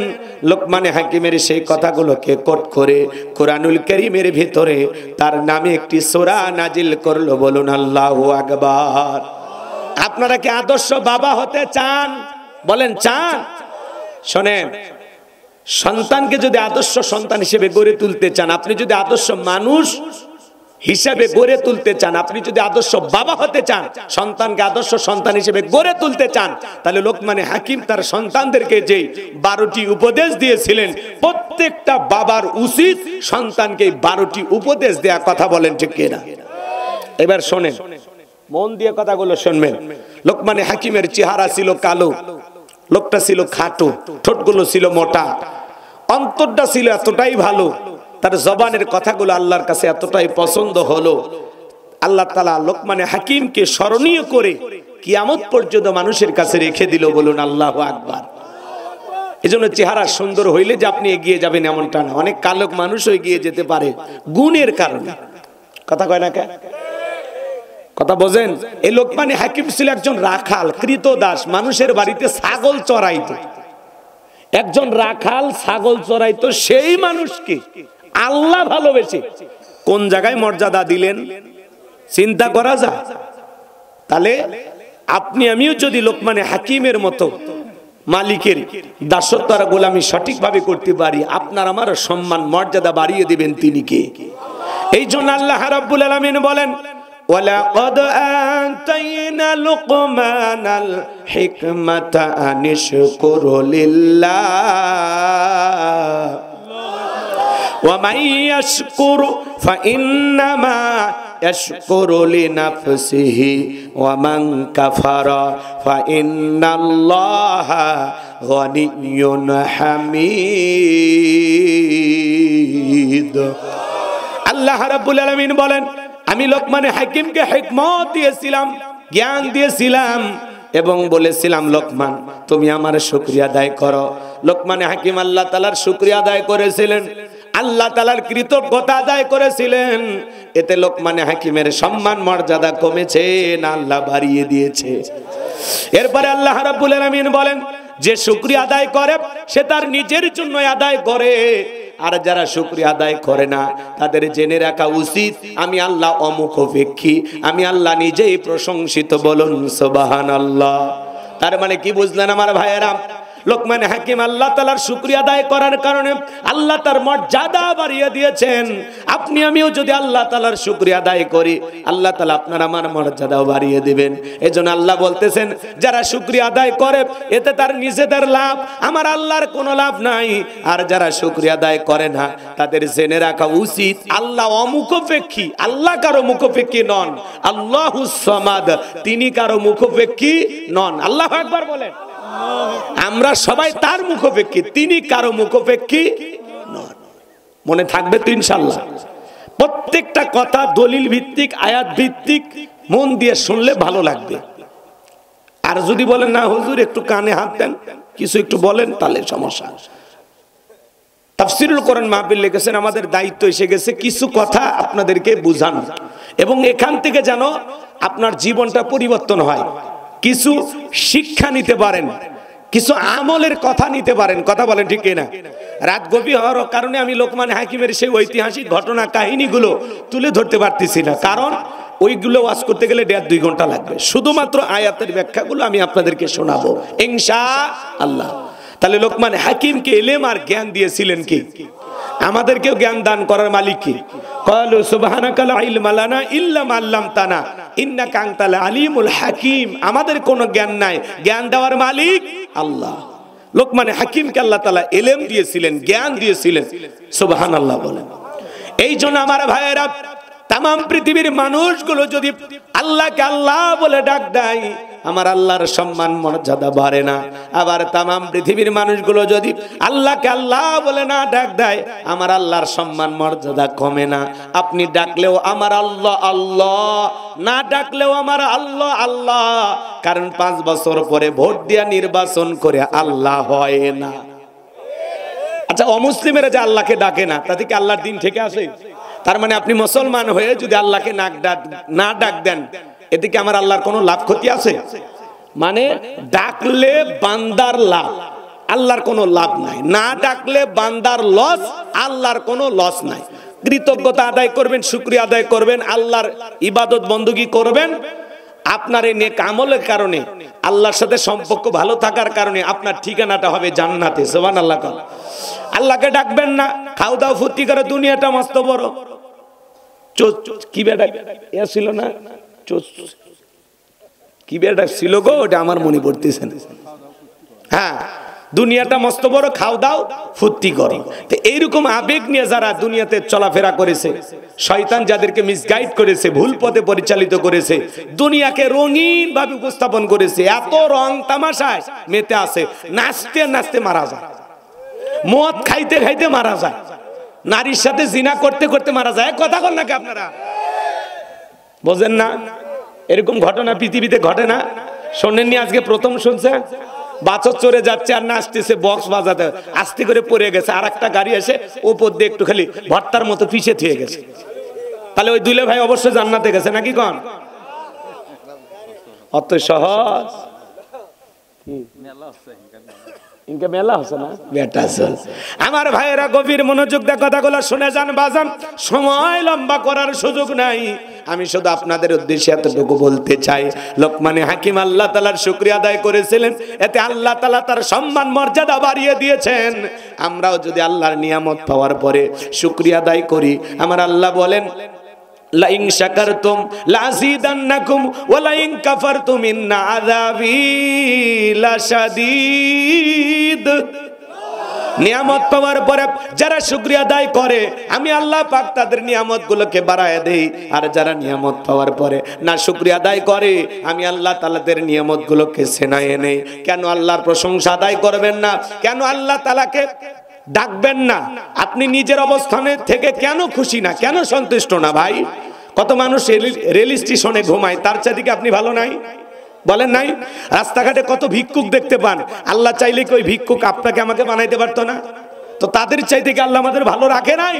লোকমানে হাকিমের সেই কথাগুলোকে কোট করে কোরআনুল কারীমের ভিতরে তার নামে একটি সূরা নাজিল করলো। বলুন আল্লাহু আকবার। আপনারা কি আদর্শ বাবা হতে চান? বলেন চান? শোনেন, সন্তানকে যদি আদর্শ সন্তান হিসেবে গড়ে তুলতে চান, আপনি যদি আদর্শ মানুষ হিসেবে গড়ে তুলতে চান, আপনি যদি আদর্শ বাবা হতে চান, সন্তানকে আদর্শ সন্তান হিসেবে গড়ে তুলতে চান, তাহলে লোকমানে হাকিম তার সন্তানদেরকে যে 12টি উপদেশ দিয়েছিলেন, প্রত্যেকটা বাবার উচিত সন্তানকে 12টি উপদেশ দেয়া। কথা বলেন ঠিক কিনা? এবার শোনেন, মন দিয়ে কথাগুলো শুনবেন। লোকমানে হাকিমের চেহারা ছিল কালো, লোকটা ছিল খাটো, ঠোঁটগুলো ছিল মোটা, অন্তরটা ছিল এতটাই ভালো, তার জবানের কথাগুলো আল্লাহর কাছে এতটাই পছন্দ হলো, আল্লাহ তাআলা লোকমানে হাকিমকে স্মরণীয় করে কিয়ামত পর্যন্ত মানুষের কাছে রেখে দিল। বলুন আল্লাহু আকবার। এজন্য চেহারা সুন্দর হইলে যে আপনি এগিয়ে যাবেন এমনটা না। অনেক কালো মানুষও এগিয়ে যেতে পারে গুণের কারণে। কথা কয় না কে? কথা বোঝেন? এই লোকমানে হাকিম ছিল একজন রাখাল, কৃতদাস, মানুষের বাড়িতে ছাগল চড়াইতো। একজন রাখাল ছাগল চড়াইতো, সেই মানুষকে আল্লাহ ভালোবেসে কোন জায়গায় মর্যাদা দিলেন? চিন্তা করা যায়? তাহলে আপনি আমিও যদি লোকমানে হাকিমের মতো মালিকের দাসত্ব আর গোলামি সঠিকভাবে করতে পারি, আপনার আমার সম্মান মর্যাদা বাড়িয়ে দিবেন তিনি কে? এই জন্য আল্লাহ রাব্বুল আলামিন বলেন, ওয়ালাকাদ আতাইনা লুকমানাল হিকমাতা আনিশকুর লিল্লাহ ওয়া মান ইয়াশকুর ফাইন্নামা ইয়াশকুরু লিনাফসিহি ওয়া মান কাফারা ফাইন্নাল্লাহা গানিয়্যুন হামিদ। আল্লাহ রাব্বুল আলামিন বলেন, আমি লোকমানে হাকিমকে হিকমত দিয়েছিলাম, জ্ঞান দিয়েছিলাম এবং বলেছিলাম, লোকমান তুমি আমার শুকরিয়া আদায় করো। লোকমানে হাকিম আল্লাহ তাআলার শুকরিয়া আদায় করেছিলেন, আল্লাহ তাআলার কৃতজ্ঞতা আদায় করেছিলেন। এতে লোকমানে হাকিমের সম্মান মর্যাদা কমেছে না আল্লাহ বাড়িয়ে দিয়েছে? এরপরে আল্লাহ রাব্বুল আলামিন বলেন, যে শুকরিয়া আদায় করে সে তার নিজের জন্য আদায় করে, আর যারা শুকরিয়া আদায় করে না তাদের জেনে রাখা উচিত আমি আল্লাহ অমুখাপেক্ষী, আমি আল্লাহ নিজেই প্রশংসিত। বলুন সুবহানাল্লাহ। তার মানে কি বুঝলেন আমার ভাইয়েরা? লোকমান হাকিম আল্লাহ তাআলার শুকরিয়া আদায় করার কারণে আল্লাহ তার মর্যাদা বাড়িয়ে দিয়েছেন। আপনি আমিও যদি আল্লাহ তাআলার শুকরিয়া আদায় করি, আল্লাহ তাআলা আপনার আমার মর্যাদাও বাড়িয়ে দিবেন। এজন্য আল্লাহ বলতেছেন, যারা শুকরিয়া আদায় করে এতে তার নিজেদের লাভ, আমার আল্লাহর কোনো লাভ নাই। আর যারা শুকরিয়া আদায় করে না তাদের জেনে রাখা উচিত আল্লাহ অমুখাপেক্ষী, আল্লাহ কারো মুখাপেক্ষী নন। আল্লাহুস সামাদ, তিনি কারো মুখাপেক্ষী নন। আল্লাহু আকবার বলেন। আমরা সবাই তার মুখাপেক্ষী, তিনি কারো মুখাপেক্ষী নন। মনে থাকবে তো ইনশাআল্লাহ? প্রত্যেকটা কথা দলিল ভিত্তিক, আয়াত ভিত্তিক, মন দিয়ে শুনলে ভালো লাগবে। আর যদি বলেন না হুজুর একটু কানে হাত দেন, কিছু একটু বলেন, তাহলে সমস্যা। তাফসীরুল কোরআন মাহফিল লিখেছেন, আমাদের দায়িত্ব এসে গেছে কিছু কথা আপনাদেরকে বুঝানো, এবং এখান থেকে যেন আপনার জীবনটা পরিবর্তন হয়, কিছু শিক্ষা নিতে পারেন, কিছু আমলের কথা নিতে পারেন। কথা বলেন ঠিক কিনা? রাত গভীর হওয়ার কারণে আমি লোকমান হাকিমের সেই ঐতিহাসিক ঘটনা কাহিনীগুলো তুলে ধরতে পারতেছি না, কারণ ওইগুলো ওয়াজ করতে গেলে 1.5-2 ঘন্টা লাগবে। শুধুমাত্র আয়াতের ব্যাখ্যাগুলো আমি আপনাদেরকে শোনাবো ইনশাআল্লাহ। তাহলে লোকমান হাকিমকে ইলম আর জ্ঞান দিয়েছিলেন কি? আমাদেরকেও জ্ঞান দান করার মালিক কি? ক্বালু সুবহানাকা লা ইলমা লানা ইল্লা মা আল্লামতানা ইন্নাকা আনতাল আলিমুল হাকিম। আমাদের কোনো জ্ঞান নাই, জ্ঞান দেওয়ার মালিক আল্লাহ। লোকমানে হাকিমকে আল্লাহ তাআলা ইলম দিয়েছিলেন, জ্ঞান দিয়েছিলেন। সুবহানাল্লাহ বলেন। এই জন্য আমার ভাইয়েরা, তামাম পৃথিবীর মানুষগুলো যদি আল্লাহকে আল্লাহ বলে ডাক দেয়, আমার আল্লাহর সম্মান মর্যাদা বাড়ে না। আবার তামাম পৃথিবীর মানুষগুলো যদি আল্লাহকে আল্লাহ বলে না ডাক দেয়, আমার আল্লাহর সম্মান মর্যাদা কমে না। আপনি ডাকলেও আমার আল্লাহ আল্লাহ, না ডাকলেও আমার আল্লাহ আল্লাহ। কারণ 5 বছর পরে ভোট দিয়া নির্বাচন করে আল্লাহ হয় না। আচ্ছা, অমুসলিমেরা যে আল্লাহকে ডাকে না, তাতে কি আল্লাহর দিন থেকে আসে? তার মানে আপনি মুসলমান হয়ে যদি আল্লাহকে না ডাক দেন, এতে কি আমার আল্লাহর কোনো লাভ ক্ষতি আছে? মানে ডাকলে বান্দার লাভ, আল্লাহর কোনো লাভ নাই। না ডাকলে বান্দার লস, আল্লাহর কোনো লস নাই। কৃতজ্ঞতা আদায় করবেন, শুকরিয়া আদায় করবেন, আল্লাহর ইবাদত বندگی করবেন। আপনার এই নেক আমলের কারণে, আল্লাহর সাথে সম্পর্ক ভালো থাকার কারণে আপনার ঠিকানাটা হবে জান্নাতে। সুবহানাল্লাহ। আল্লাহকে ডাকবেন না, খাও দাও ফুর্তি করে, দুনিয়াটা মস্ত বড়। কি বেটা এ ছিল না, কি বেটা ছিল গো, ওটা আমার মনে পড়তেছে না। হ্যাঁ, দুনিয়াটা মস্ত বড়, খাও দাও ফুর্তি করো। তো এইরকম আবেগ নিয়ে যারা দুনিয়াতে চলাফেরা করেছে, শয়তান যাদেরকে মিসগাইড করেছে, ভুল পথে পরিচালিত করেছে, দুনিয়াকে রঙিন ভাবে উপস্থাপন করেছে, এত রং তামাশায় মেতে আছে, নাচতে নাচতে মারা যায়, মদ খাইতে খাইতে মারা যায়, নারীর সাথে জিনা করতে করতে মারা যায়। কথা বল নাকি আপনারা? বোঝেন না? এরকম ঘটনা পৃথিবীতে ঘটে না? শোনেননি? আজকে প্রথম শুনছে। বাছর চড়ে যাচ্ছে আর নাচতেছে, বক্স বাজাতে, আস্তে করে পড়ে গেছে, আর একটা গাড়ি এসে উপর দিয়ে একটু খালি ভর্তার মতো পিছে থুয়ে গেছে। তাহলে ওই দুলে ভাই অবশ্যই জান্নাতে গেছে নাকি? কোন অত সহজ? ইনকে মেলা হচ্ছে না বেটা চল। আমার ভাইয়েরা গভীর মনোযোগ দিয়ে কথাগুলো শুনে যান বাজান, সময় লম্বা করার সুযোগ নাই। আমি শুধু আপনাদের উদ্দেশ্যে এতটুকু বলতে চাই, লোকমানে হাকিম আল্লাহ তাআলার শুকরিয়া আদায় করেছিলেন, এতে আল্লাহ তাআলা তার সম্মান মর্যাদা বাড়িয়ে দিয়েছেন। আমরাও যদি আল্লাহর নিয়ামত পাওয়ার পরে শুকরিয়া আদায় করি, আমার আল্লাহ বলেন লা ইন শাকারতুম লাযিদান্নাকুম ওয়া লা ইন কাফারতুম ইন্না আযাবি লাশাদীদ। নিয়ামত পাওয়ার পরে যারা শুকরিয়া আদায় করে আমি আল্লাহ পাক তাদের নিয়ামতগুলোকে বাড়ায় দেই, আর যারা নিয়ামত পাওয়ার পরে না শুকরিয়া আদায় করে আমি আল্লাহ তাআলাদের নিয়ামতগুলোকে ছেনায়ে নেই। কেন আল্লাহর প্রশংসা আদায় করবেন না? কেন আল্লাহ তাআলাকে ডাকবেন না? আপনি নিজের অবস্থানে থেকে কেন খুশি না, কেন সন্তুষ্ট না? ভাই, কত মানুষ রেল স্টেশনে ঘুমায়, তার চাইতে কি আপনি ভালো নাই? বলেন নাই? রাস্তাঘাটে কত ভিক্ষুক দেখতে পান, আল্লাহ চাইলে কি ওই ভিক্ষুক আপনাকে আমাকে বানাইতে পারতো না? তো তাদের চাইতে কি আল্লাহ আমাদের ভালো রাখে নাই?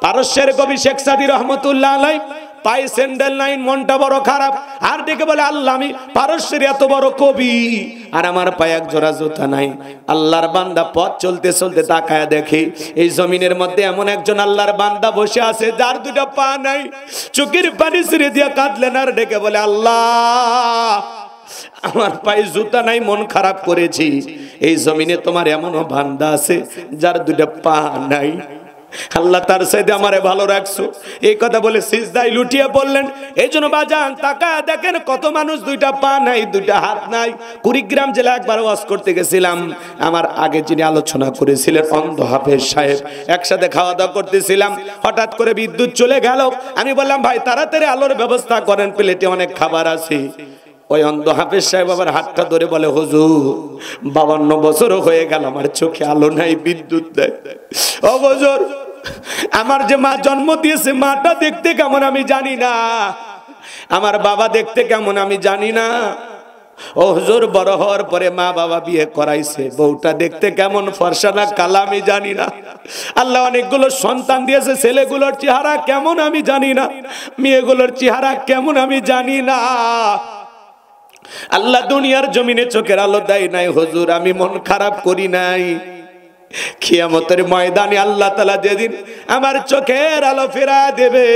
পারস্যের কবি শেখ সাদী রহমতুল্লাহ আলাইহি পায়ে স্যান্ডেল নাই, মনটা বড় খারাপ, আর ডেকে বলে আল্লাহ আমি পারস্যের এত বড় কবি আর আমার পায়ে এক জোড়া জুতা নাই। আল্লাহর বান্দা পথ চলতে চলতে তাকায় দেখে এই জমিনের মধ্যে এমন একজন আল্লাহর বান্দা বসে আছে যার দুটো পা নাই, চোখের পানি ছেড়ে দিয়ে কাঁদলেন আর ডেকে বলে আল্লাহ আমার পায়ে জুতা নাই, মন খারাপ করেছি। এই জমিনে তোমার এমনও বান্দা আছে যার দুটো পা নাই, আল্লাহ তার সাথে আমারে ভালো রাখছো। এই কথা বলে সিজদায় লুটিয়ে পড়লেন। এই জন্য বাজান তাকায় দেখেন কত মানুষ দুইটা পা নাই, দুইটা হাত নাই। কুড়িগ্রাম জেলা একবার ওয়াজ করতে গেছিলাম, আমার আগে যিনি আলোচনা করেছিলেন অন্ধ হাফেজ সাহেব, একসাথে খাওয়া দাওয়া করতেছিলাম, হঠাৎ করে বিদ্যুৎ চলে গেল। আমি বললাম ভাই তাড়াতাড়ি আলোর ব্যবস্থা করেন, প্লেটে অনেক খাবার আছে। ওই অন্ধ হাফেজ সাহেব আবার হাতটা ধরে বলে হুজুর 52 বছর হয়ে গেল আমার চোখে আলো নাই, বিদ্যুৎ নাই। ও হুজুর আমার যে মা জন্ম দিয়েছে মাটা দেখতে কেমন আমি জানি না, আমার বাবা দেখতে কেমন আমি জানি না। ও হুজুর বড় হওয়ার পরে মা বাবা বিয়ে করাইছে, বউটা দেখতে কেমন ফর্সা না কালা আমি জানি না। আল্লাহ অনেকগুলো সন্তান দিয়েছে, ছেলেগুলোর চেহারা কেমন আমি জানি না, মেয়েগুলোর চেহারা কেমন আমি জানি না। আল্লাহ দুনিয়ার জমিনে চোখের আলো দেয় নাই হুজুর, আমি মন খারাপ করি নাই। কিয়ামতের ময়দানে আল্লাহ তাআলা যেদিন আমার চোখের আলো ফেরা দেবে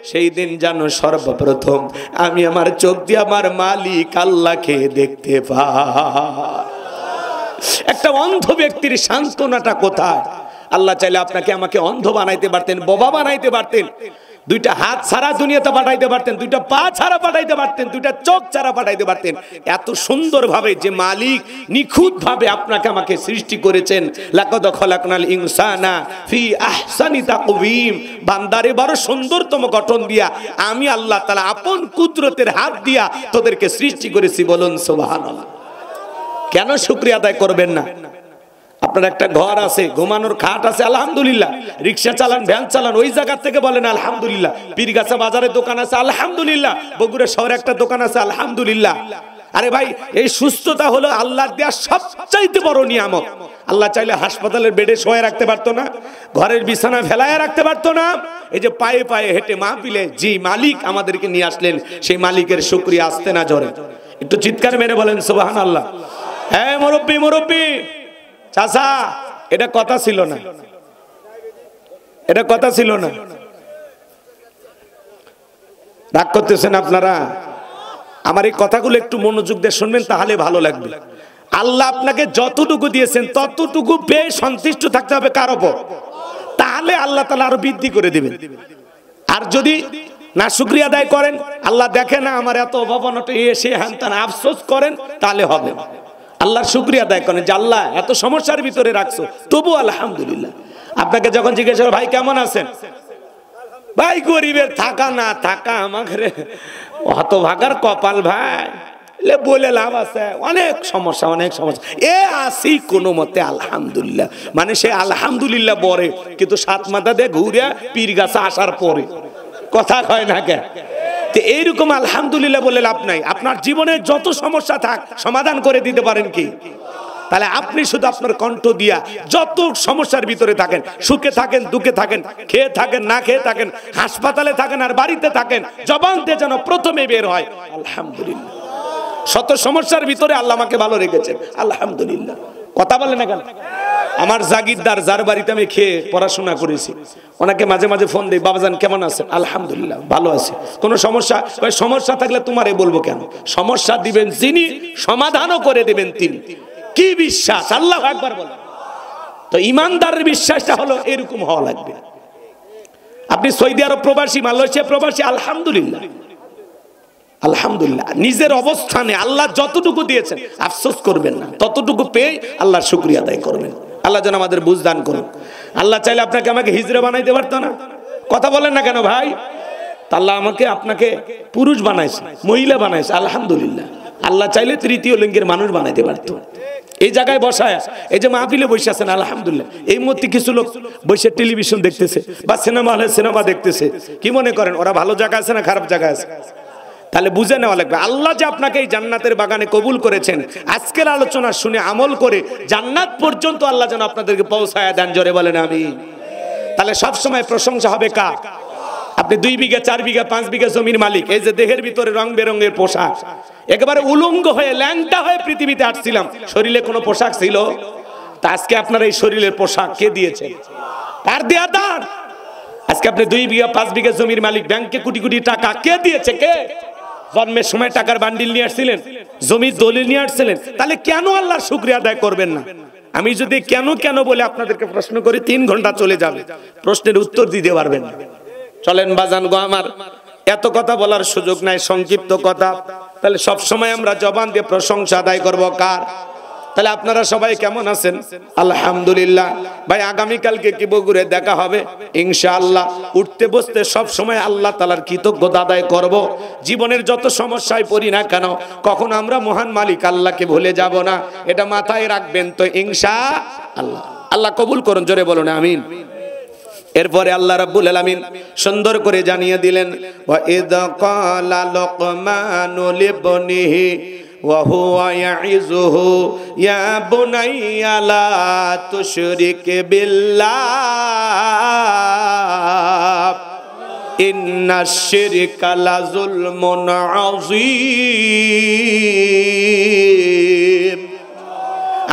সেই দিন যেন সর্বপ্রথম আমি আমার চোখ দিয়ে আমার মালিক আল্লাহকে দেখতে পাই। একটা অন্ধ ব্যক্তির সান্ত্বনাটা কোথায়? আল্লাহ চাইলে আপনাকে আমাকে অন্ধ বানাইতে পারতেন, বোবা বানাইতে পারতেন, দুইটা হাত ছাড়া দুনিয়াতে পাঠাইতে পারতেন, দুইটা পা ছাড়া পাঠাইতে পারতেন, দুইটা চোখ ছাড়া পাঠাইতে পারতেন। এত সুন্দর ভাবে যে মালিক নিখুঁত ভাবে আপনাকে আমাকে সৃষ্টি করেছেন। লাকাদ খলাকনাল ইনসানা ফি আহসানি তাকওয়িম, বান্দারে বড় সুন্দরতম গঠন দিয়া আমি আল্লাহ তাআলা আপন কুদরতের হাত দিয়া তোদেরকে সৃষ্টি করেছি। বলুন সুবহানাল্লাহ। কেন শুকরিয়া আদায় করবেন না? আপনার একটা ঘর আছে, ঘুমানোর খাট আছে, আলহামদুলিল্লাহ। রিকশা চালান, ভ্যান চালান, ওই জায়গা থেকে বলেন আলহামদুলিল্লাহ। পীরগাছা বাজারে দোকান আছে, আলহামদুলিল্লাহ। বগুড়া শহরে একটা দোকান আছে, আলহামদুলিল্লাহ। আরে ভাই এই সুস্থতা হলো আল্লাহর দেয়া সবচাইতে বড় নিয়ামত। আল্লাহ চাইলে হাসপাতালের বেডে শোয়ে রাখতে পারতো না, ঘরের বিছানা ফেলায় রাখতে পারতো না। এই যে পায়ে পায়ে হেঁটে মাহফিলে যে মালিক আমাদেরকে নিয়ে আসলেন সেই মালিকের শুকরিয়া আসতে না জোরে একটু চিৎকার মেরে বলেন সুবহানাল্লাহ। হ্যাঁ মুরব্বি, মুরব্বি চাচা, এটা কথা ছিল না, এটা কথা ছিল না। রাগ করতেছেন আপনারা? আমার এই কথাগুলো একটু মনোযোগ দিয়ে শুনবেন, তাহলে ভালো লাগবে। আল্লাহ আপনাকে যতটুকু দিয়েছেন ততটুকু পেয়ে সন্তুষ্ট থাকতে হবে কার উপর, তাহলে আল্লাহ তাআলা আরো বৃদ্ধি করে দিবেন। আর যদি না শুকরিয়া আদায় করেন, আল্লাহ দেখে না আমার এত অভাবনটা এসে হ্যান আফসোস করেন, তাহলে হবে না। আল্লাহর শুকরিয়া আদায় করেন যে আল্লাহ এত সমস্যার ভিতরে রাখছো, তবু আলহামদুলিল্লাহ। আপনাকে যখন জিজ্ঞেস করো ভাই কেমন আছেন, ভাই গরিবের থাকা না থাকা আমাকে হতভাগার কপাল ভাই বলে লাভ আছে, অনেক সমস্যা, অনেক সমস্যা, এ আসি কোনো মতে আলহামদুলিল্লাহ। মানে সে আলহামদুলিল্লাহ বলে, কিন্তু সাত মাথা দিয়ে ঘুরে পীর গাছে আসার পরে কথা কয় না কে? এইরকম আলহামদুলিল্লাহ বলে লাভ নাই। আপনার জীবনে যত সমস্যা থাক সমাধান করে দিতে পারেন কি? তাহলে আপনি শুধু আপনার কণ্ঠ দিয়া যত সমস্যার ভিতরে থাকেন, সুখে থাকেন, দুঃখে থাকেন, খেয়ে থাকেন, না খেয়ে থাকেন, হাসপাতালে থাকেন আর বাড়িতে থাকেন, জবান দিয়ে যেন প্রথমে বের হয় আলহামদুলিল্লাহ। শত সমস্যার ভিতরে আল্লাহ আমাকে ভালো রেখেছেন, আলহামদুলিল্লাহ। কথা বলে না কেন? আমার জাগিরদার যার বাড়িতে আমি খেয়ে পড়াশোনা করেছি, ওনাকে মাঝে মাঝে ফোন দিই, বাবাজান কেমন আছেন? আলহামদুলিল্লাহ ভালো আছি। কোনো সমস্যা? সমস্যা থাকলে তোমারে বলবো কেন? সমস্যা দিবেন যিনি, সমাধানও করে দেবেন তিনি। কি বিশ্বাস! আল্লাহু আকবার বলেন। তো ইমানদারের বিশ্বাসটা হলো এরকম হওয়া লাগবে। আপনি সৌদি আরব প্রবাসী, মালয়েশিয়া প্রবাসী, আলহামদুলিল্লাহ আলহামদুলিল্লাহ, নিজের অবস্থানে আল্লাহ যতটুকু দিয়েছেন আফসোস করবেন না, ততটুকু পেয়ে আল্লাহর শুকরিয়া আদায় করবেন। আল্লাহ যেন আমাদের বুঝ দান করুন। আল্লাহ চাইলে আপনাকে আমাকে হিজড়া বানাইতে পারতো না? কথা বলেন না কেন ভাই? আল্লাহ আমাকে আপনাকে পুরুষ বানাইছে, মহিলা বানাইছে, আলহামদুলিল্লাহ। আল্লাহ চাইলে তৃতীয় লিঙ্গের মানুষ বানাইতে পারতো। এই জায়গায় বসায়, এই যে মাহফিলে বসে আছেন, আলহামদুলিল্লাহ। এই মুহূর্তে কিছু লোক বসে টেলিভিশন দেখতেছে বা সিনেমা হলে সিনেমা দেখতেছে, কি মনে করেন ওরা ভালো জায়গা আছে না খারাপ জায়গা আছে? তাহলে বুঝে নেওয়া লাগবে আল্লাহ যে আপনাকে এই জান্নাতের বাগানে কবুল করেছেন, আজকের আলোচনা শুনে আমল করে জান্নাত পর্যন্ত আল্লাহ যেন আপনাদেরকে পৌঁছায় দেন। জোরে বলেন আমিন। তাহলে সব সময় প্রশংসা হবে কার? আপনি 2 বিঘা 4 বিঘা 5 বিঘা জমির মালিক, এই যে দেহের ভিতরে রং বেরঙের পোশাক, একেবারে উলঙ্গ হয়ে ল্যাংটা হয়ে পৃথিবীতে আসছিলাম, শরীরে কোনো পোশাক ছিল? তা আজকে আপনার এই শরীরের পোশাক কে দিয়েছে? কার দেয়া দান? আজকে আপনি 2 বিঘা 5 বিঘা জমির মালিক, ব্যাংকে কোটি কোটি টাকা কে দিয়েছে? কে? জন্মের সময় টাকার বান্ডিল নিয়ে আসছিলেন, জমির দলিল নিয়ে আসছিলেন, তাহলে কেন আল্লাহর শুকরিয়া আদায় করবেন না? আমি যদি কেন কেন বলে আপনাদেরকে প্রশ্ন করি 3 ঘন্টা চলে যাবে, প্রশ্নের উত্তর দিতে পারবেন না। চলেন বাজান গো আমার, এত কথা বলার সুযোগ নাই, সংক্ষিপ্ত কথা। তাহলে সব সময় আমরা জবান দিয়ে প্রশংসা আদায় করব কার? তাহলে আপনারা সবাই কেমন আছেন? আলহামদুলিল্লাহ। ভাই আগামী কালকে কি বগুড়ে দেখা হবে ইনশাআল্লাহ। উঠতে বসতে সব সময় আল্লাহ তাআলার কৃতজ্ঞতা আদায় করব। জীবনের যত সমস্যায় পড়ি না কেন, কখন আমরা মহান মালিক আল্লাহকে ভুলে যাব না, এটা মাথায় রাখবেন তো ইনশাআল্লাহ। আল্লাহ কবুল করুন, জোরে বলুন আমিন। এরপরে আল্লাহ রাব্বুল আলামিন সুন্দর করে জানিয়ে দিলেন, ওয়া ইদ ক্বালা লুকমানু লিবনিহি ওয়া হুয়া ইয়াইযুহু ইয়া বুনাইয়া লা তুশরিক বিল্লাহ ইন্নাশ শিরকা লাযুলমুন আযীম।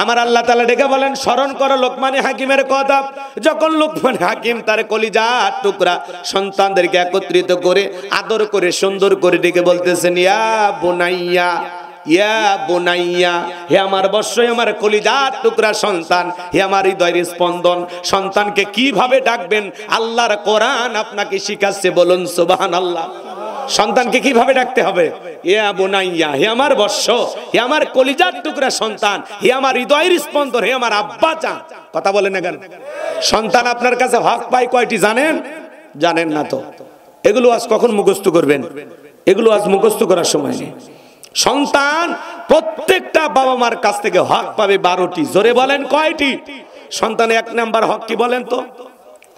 আমার আল্লাহ তাআলা ডেকে বলেন, স্মরণ করো লোকমান হাকিমের কথা। যখন লোকমান হাকিম তার কলিজার টুকরা সন্তানদেরকে একত্রিত করে আদর করে সুন্দর করে ডেকে বলতেছেন, ইয়া বুনাইয়া, ইয়া বুনাইয়া, হে আমার বৎস, হে আমার কলিজার টুকরা সন্তান, হে আমার হৃদয়ের স্পন্দন। সন্তানকে কিভাবে ডাকবেন আল্লাহর কোরআন আপনাকে শিখাচ্ছে, বলুন সুবহানাল্লাহ। সন্তানকে কিভাবে ডাকতে হবে? ইয়া বুনাইয়া, হে আমার বৎস, হে আমার কলিজার টুকরা সন্তান, হে আমার হৃদয়ের স্পন্দন, হে আমার আব্বা জান। কথা বলেন না কেন? সন্তান আপনার কাছে হক পায় কয়টি জানেন? জানেন না তো? এগুলো আজ কখন মুখস্থ করবেন? এগুলো আজ মুখস্থ করার সময় নেই। সন্তান প্রত্যেকটা বাবা মার কাছ থেকে হক পাবে 12টি। জোরে বলেন কয়টি? সন্তানের 1 নাম্বার হক কি বলেন তো?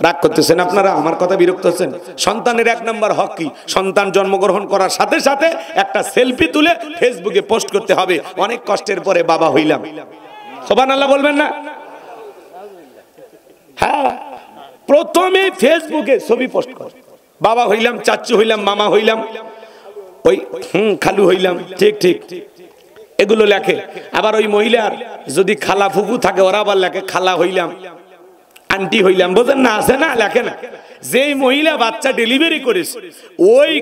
রাগ করতেছেন আপনারা, আমার কথা বিরক্ত হচ্ছেন। সন্তানের 1 নাম্বার হক কি? সন্তান জন্মগ্রহণ করার সাথে সাথে একটা সেলফি তুলে ফেসবুকে পোস্ট করতে হবে, অনেক কষ্টের পরে বাবা হইলাম। সুবহানাল্লাহ বলবেন না? হ্যাঁ, প্রথমে ফেসবুকে ছবি পোস্ট কর, বাবা হইলাম, চাচু হইলাম, মামা হইলাম, ওই খালু হইলাম, ঠিক ঠিক এগুলো লেখে। আবার ওই মহিলার যদি খালা ফুফু থাকে, ওরা আবার লেখে খালা হইলাম, আন্টি হইলাম। বোঝেন না? আছে না? লেখে না? যেই মহিলা বাচ্চা ডেলিভারি করেছে, ওই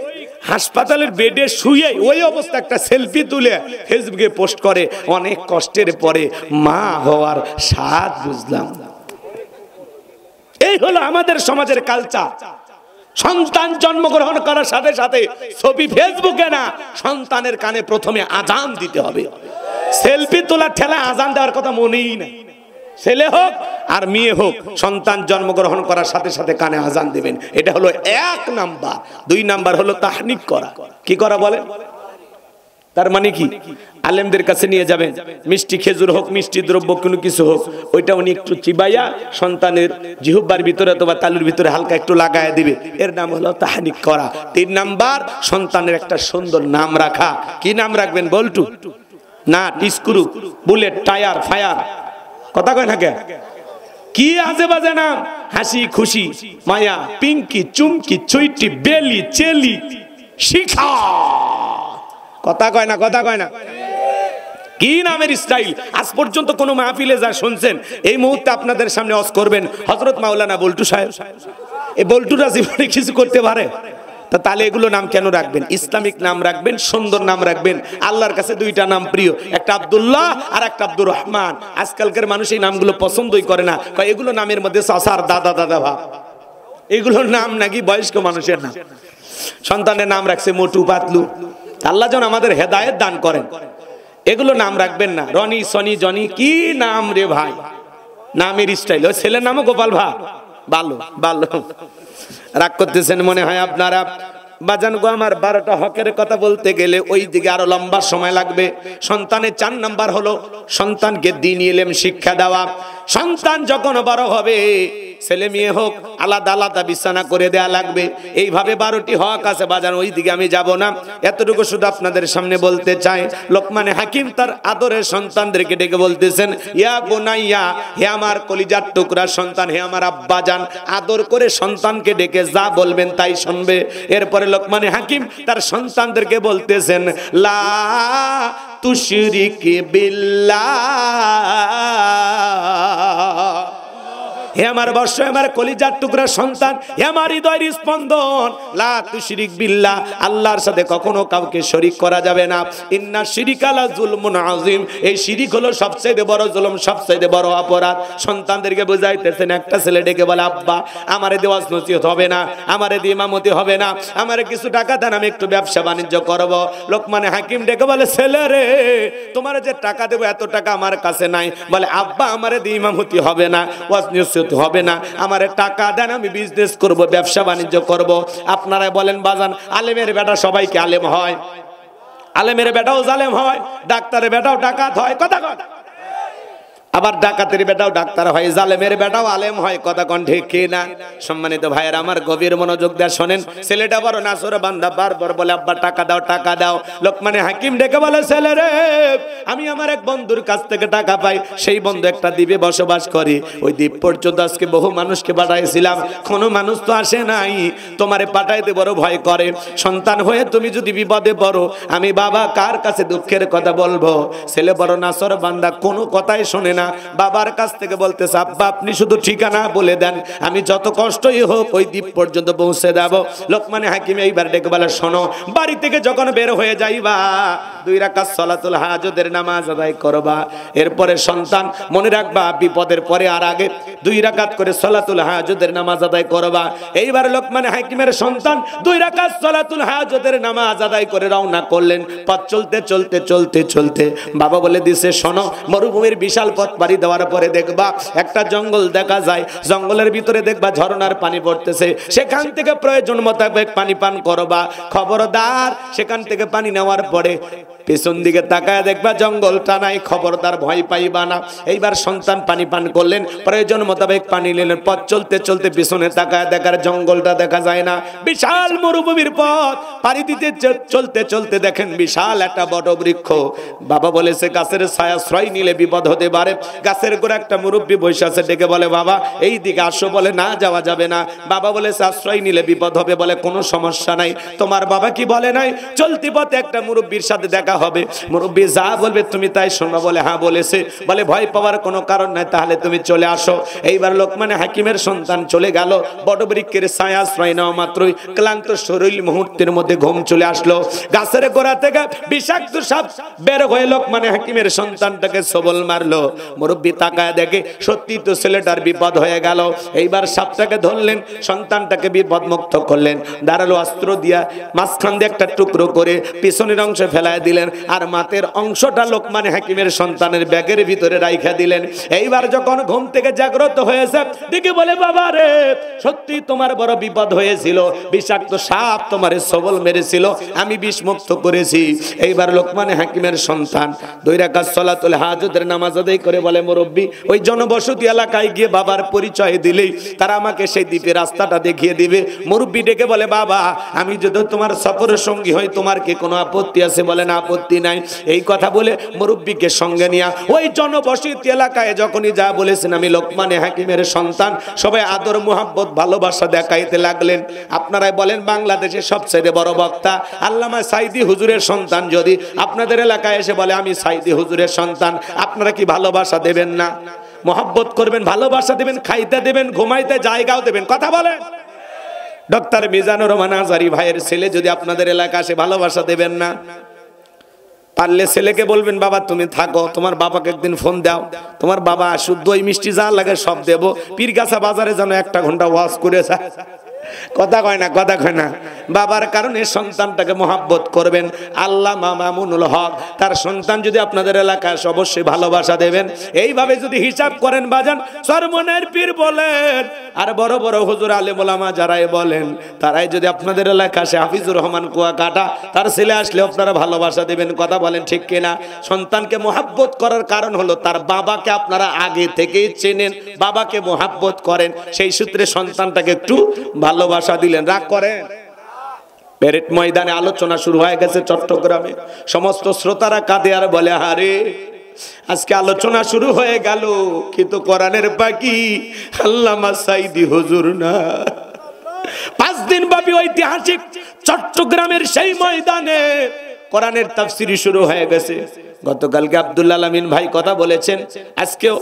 হাসপাতালের বেডে শুয়ে ওই অবস্থা একটা সেলফি তুলে ফেসবুকে পোস্ট করে, অনেক কষ্টের পরে মা হওয়ার স্বাদ বুঝলাম। এই হলো আমাদের সমাজের কালচার। সন্তান জন্মগ্রহণ করার সাথে সাথে ছবি ফেসবুকে না, সন্তানের কানে প্রথমে আজান দিতে হবে। সেলফি তোলার ঠেলা আজান দেওয়ার কথা মনেই না। ছেলে হোক আর মেয়ে হোক, সন্তান জন্মগ্রহণ করার সাথে সাথে কানে আজান দিবেন। এটা হলো 1 নাম্বার। 2 নাম্বার হলো তাহনিক করা। কি করা বলেন? তার মানে কি? আলেমদের কাছে নিয়ে যাবেন, মিষ্টি খেজুর হোক, মিষ্টি দ্রব্য কোনো কিছু হোক, ওইটা উনি একটু চিবাইয়া সন্তানের জিহ্বার ভিতরে অথবা তালুর ভিতরে হালকা একটু লাগায় দিবে। এর নাম হলো তাহনিক করা। 3 নাম্বার, সন্তানের একটা সুন্দর নাম রাখা। কি নাম রাখবেন? বল্টু না স্ক্রু, বুলেট, টায়ার, ফায়ার। কথা কয় না কে? কি আজে বাজে নাম! হাসি খুশি, মায়া, পিঙ্কি, চুমকি, চুইটি, বেলি, চেলি, শিখা। কথা কয় না? কথা কয় না? কি নামের স্টাইল! আজ পর্যন্ত কোন মাহফিলে যা শুনছেন, এই মুহূর্তে আপনাদের সামনে ওয়াজ করবেন হযরত মাওলানা বল্টু সাহেব। এই বল্টুরা জীবনে কিছু করতে পারে? তাহলে এগুলো নাম কেন রাখবেন? ইসলামিক নাম রাখবেন, সুন্দর নাম রাখবেন। আল্লাহর কাছে দুইটা নাম প্রিয়, একটা আব্দুল্লাহ আর একটা আব্দুর রহমান। আজকালকার মানুষ এই নামগুলো পছন্দই করে না, এগুলো নামের মধ্যে চাচার দাদা দাদা ভাব। এগুলোর নাম নাকি বয়স্ক মানুষের নাম। সন্তানের নাম রাখছে মোটু পাতলু। আল্লাহ যেন আমাদের হেদায়েত দান করেন। এগুলো নাম রাখবেন না, রনি সনি জনি, কি নাম রে ভাই! নামের স্টাইল। ওই ছেলের নামও গোপাল ভাই, ভালো ভালো। রাগ করতেছেন মনে হয় আপনারা। বাজান গো আমার, 12টা হকের কথা বলতে গেলে ওই দিকে আরো লম্বা সময় লাগবে। সন্তানের 4 নাম্বার হলো সন্তানকে দ্বীনি ইলম শিক্ষা দেওয়া। সন্তান যখন বড় হবে, ছেলে মেয়ে হোক, আলাদা আলাদা বিছানা করে দেয়া লাগবে। এইভাবে 12টি হক আছে বাজান, ওই দিকে আমি যাব না। এতটুকু শুধু আপনাদের সামনে বলতে চাই। লোকমানে হাকিম তার আদরের সন্তানদেরকে ডেকে বলতেছেন, ইয়া বুনাইয়া, হে আমার কলিজার টুকরা সন্তান, হে আমার আব্বাজান। আদর করে সন্তানকে ডেকে যা বলবেন তাই শুনবে। এরপরে লোকমানে হাকিম তার সন্তানদেরকে বলতেছেন, লা তুশরিক বিল্লাহ। হে আমার বর্ষ, আমার কলিজার টুকরা সন্তান, হে আমার হৃদয়ের স্পন্দন, লা তুশরিক বিল্লাহ, আল্লাহর সাথে কখনো কাউকে শরীক করা যাবে না। ইন্না শিরিকা লা যুলমুন আযীম, এই শিরিক হলো সবচেয়ে বড় জুলুম, সবচেয়ে বড় অপরাধ। সন্তানদেরকে বুঝাইতেছেন। একটা ছেলে ডেকে বলে, আব্বা আমারে দেওয়াজ নসিহত হবে না, আমারে দিয়ে ইমামতি হবে না, আমারে কিছু টাকা দেন, আমি একটু ব্যবসা বাণিজ্য করব। লোকমানে হাকিম ডেকে বলে, ছেলে রে, তোমার যে টাকা দেবো এত টাকা আমার কাছে নাই। বলে, আব্বা আমারে দিয়ে ইমামতি হবে না, ওয়াজ হবে না, আমারে টাকা দেন, আমি বিজনেস করব, ব্যবসা বাণিজ্য করব। আপনারা বলেন বাজান, আলেমের বেটা সবাইকে আলেম হয়? আলেমের বেটাও জালেম হয়, ডাক্তারের বেটাও ডাকাত হয়, কথা কথা। আবার ডাকাতের বেটাও ডাক্তার হয়, জালেমের বেটাও আলেম হয়, কথা কোন ঠিক কি না? সম্মানিত ভাইয়েরা আমার, গভীর মনোযোগ দিয়ে শোনেন। ছেলেটা বড় নাসর বান্দা, বারবার বলে, আব্বা টাকা দাও, টাকা দাও। লোকমানে হাকিম ডেকে বলে, ছেলে রে, আমি আমার এক বন্ধুর কাছ থেকে টাকা পাই, সেই বন্ধু একটা দ্বীপে বসবাস করে। ওই দ্বীপ পর্যন্ত আজকে বহু মানুষকে পাঠাইছিলাম, কোনো মানুষ তো আসে নাই। তোমারে পাঠাইতে বড় ভয় করে। সন্তান হয়ে তুমি যদি বিপদে পড়ো, আমি বাবা কার কাছে দুঃখের কথা বলবো? ছেলে বড় নাসর বান্দা, কোনো কথাই শোনে না। বাবার কাছ থেকে বলতেছে, আব্বা আপনি শুধু ঠিকানা বলে দেন, আমি যত কষ্টই হোক ওই দ্বীপ পর্যন্ত পৌঁছে দেব। লোকমানে হাকিম এইবার ডেকে বলে, শোনো, বাড়ি থেকে যখন বের হয়ে যাইবা, 2 রাকাত সালাতুল হাজতের নামাজ আদায় করবা। এরপরে সন্তান মনে রাখবা, বিপদের পরে আর আগে 2 রাকাত করে সালাতুল হাজতের নামাজ আদায় করবা। এইবার লোকমানে হাকিমের সন্তান 2 রাকাত সালাতুল হাজতের নামাজ আদায় করে রওনা করলেন। পথ চলতে চলতে চলতে চলতে বাবা বলে দিছে, শোনো, মরুভূমির বিশাল পথ পাড়ি দেওয়ার পরে দেখবা একটা জঙ্গল দেখা যায়। জঙ্গলের ভিতরে দেখবা ঝরনার পানি পড়তেছে, সেখান থেকে প্রয়োজন মোতাবেক পানি পান করবা। খবরদার, সেখান থেকে পানি নেওয়ার পরে পেছন দিকে তাকায় দেখবা জঙ্গলটা নাই, খবরদার ভয় পাইবা না। এইবার সন্তান পানি পান করলেন, প্রয়োজন মোতাবেক পানি নিলেন। পথ চলতে চলতে পিছনে তাকায় দেখার জঙ্গলটা দেখা যায় না। বিশাল মরুভূমির পথ পাড়ি দিতে চলতে চলতে দেখেন বিশাল একটা বট বৃক্ষ। বাবা বলেছে, গাছের ছায়াশ্রয় নিলে বিপদ হতে পারে। গাছের গোড়া একটা মুরব্বী বসে আছে, ডেকে বলে, বাবা এই দিকে আসো। বলে, না যাওয়া যাবে না। বাবা বলেছে, আশ্রয় নিলে বিপদ হবে। বলে, কোনো সমস্যা নাই। তোমার বাবা কি বলে নাই, চলতি পথে একটা মুরব্বীর সাথে দেখা হবে, মুরব্বী যা বলবে তুমি তাই শোনো। বলে, হ্যাঁ বলেছে। বলে, ভয় পাওয়ার কোনো কারণ নাই, তাহলে তুমি চলে আসো। এইবার লোকমানে হাকিমের সন্তান চলে গেল। বটবৃক্ষের ছায়া আশ্রয় নেওয়া মাত্রই ক্লান্ত শরীর মুহূর্তের মধ্যে ঘুম চলে আসলো। গাছের গোড়া থেকে বিষাক্ত সাপ বের হয়ে লোকমানে হাকিমের সন্তানটাকে সবল মারলো। মুরব্বী তাকায় দেখে সত্যি তো ছেলেটার বিপদ হয়ে গেল। এইবার সাপটাকে ধরলেন, সন্তানটাকে বিপদ মুক্ত করলেন। দাঁড়ালো অস্ত্র দিয়া মাঝখান দিয়ে একটা টুকরো করে পিছনের অংশে ফেলায় দিলেন, আর মাথার অংশটা লোকমানে হাকিমের সন্তানের ব্যাগের ভিতরে রাইখা দিলেন। এইবার যখন ঘুম থেকে জাগ্রত হয়েছে, দেখে বলে, বাবা রে, সত্যি তোমার বড় বিপদ হয়েছিল, বিষাক্ত সাপ তোমারে সবল মেরেছিল, আমি বিষ মুক্ত করেছি। এইবার লোকমানে হাকিমের সন্তান 2 রাকাত সালাতুল হাজতের নামাজ আদায় করে বলে, মুরব্বী ওই জনবসতি এলাকায় গিয়ে বাবার পরিচয় দিলেই তারা আমাকে সেই দ্বীপের রাস্তাটা দেখিয়ে দিবে। মুরব্বী ডেকে বলে, বাবা আমি যদি তোমার সফরের সঙ্গী হই, তোমার কি কোনো আপত্তি আছে? বলে, না আপত্তি নাই। এই কথা বলে মুরব্বীকে সঙ্গে নিয়ে ওই জনবসতি এলাকায় যখনই যা বলেছেন আমি লোকমানে হাকিমের সন্তান, সবাই আদর মোহাব্বত ভালোবাসা দেখাইতে লাগলেন। আপনারাই বলেন বাংলাদেশের সবচেয়ে বড় বক্তা আল্লামা সাইদি হুজুরের সন্তান যদি আপনাদের এলাকায় এসে বলে আমি সাইদি হুজুরের সন্তান, আপনারা কি ভালোবাসা দেবেন না? মোহাব্বত করবেন, ভালোবাসা দেবেন, খাইতে দেবেন, ঘুমাইতে জায়গাও দেবেন। কথা বলেন। ডক্টর মিজানুর রহমান আজারি ভাইয়ের ছেলে যদি আপনাদের এলাকা আসে ভালোবাসা দেবেন না? পারলে ছেলেকে বলবেন বাবা তুমি থাকো, তোমার বাবাকে একদিন ফোন দাও, তোমার বাবা শুদ্ধ ওই মিষ্টি যা লাগে সব দেবো, পীরগাছা বাজারে যেন 1 ঘন্টা ওয়াজ করে যায়। কথা কয় না, কথা কয় না। বাবার কারণে সন্তানটাকে মহাব্বত করবেন। আল্লামা মামুনুল হক তার সন্তান যদি আপনাদের এলাকায় অবশ্যই ভালোবাসা দেবেন। এইভাবে যদি হিসাব করেন বাজান, চরমনের পীর বলেন আর বড় বড় হুজুর আলেম ওলামা যারাই বলেন, তারাই যদি আপনাদের এলাকায় আসে হাফিজুর রহমান কুয়াকাটা তার ছেলে আসলে আপনারা ভালোবাসা দেবেন। কথা বলেন ঠিক কিনা? সন্তানকে মহাব্বত করার কারণ হলো তার বাবাকে আপনারা আগে থেকেই চেনেন, বাবাকে মহাব্বত করেন, সেই সূত্রে সন্তানটাকে একটু ভালোবাসা দিলেন। রাগ করেন? প্যারেড ময়দানে আলোচনা শুরু হয়ে গেছে চট্টগ্রামে, সমস্ত শ্রোতারা কাঁদে আর বলে আরে আজকে আলোচনা শুরু হয়ে গেল কিন্তু কোরআনের বাকি আল্লামা সাইদি হুজুর না। 5 দিন ব্যাপী ঐতিহাসিক চট্টগ্রামের সেই ময়দানে কোরআনের তাফসীর শুরু হয়ে গেছে। গতকালকে আব্দুল আলামিন ভাই কথা বলেছেন, আজকেও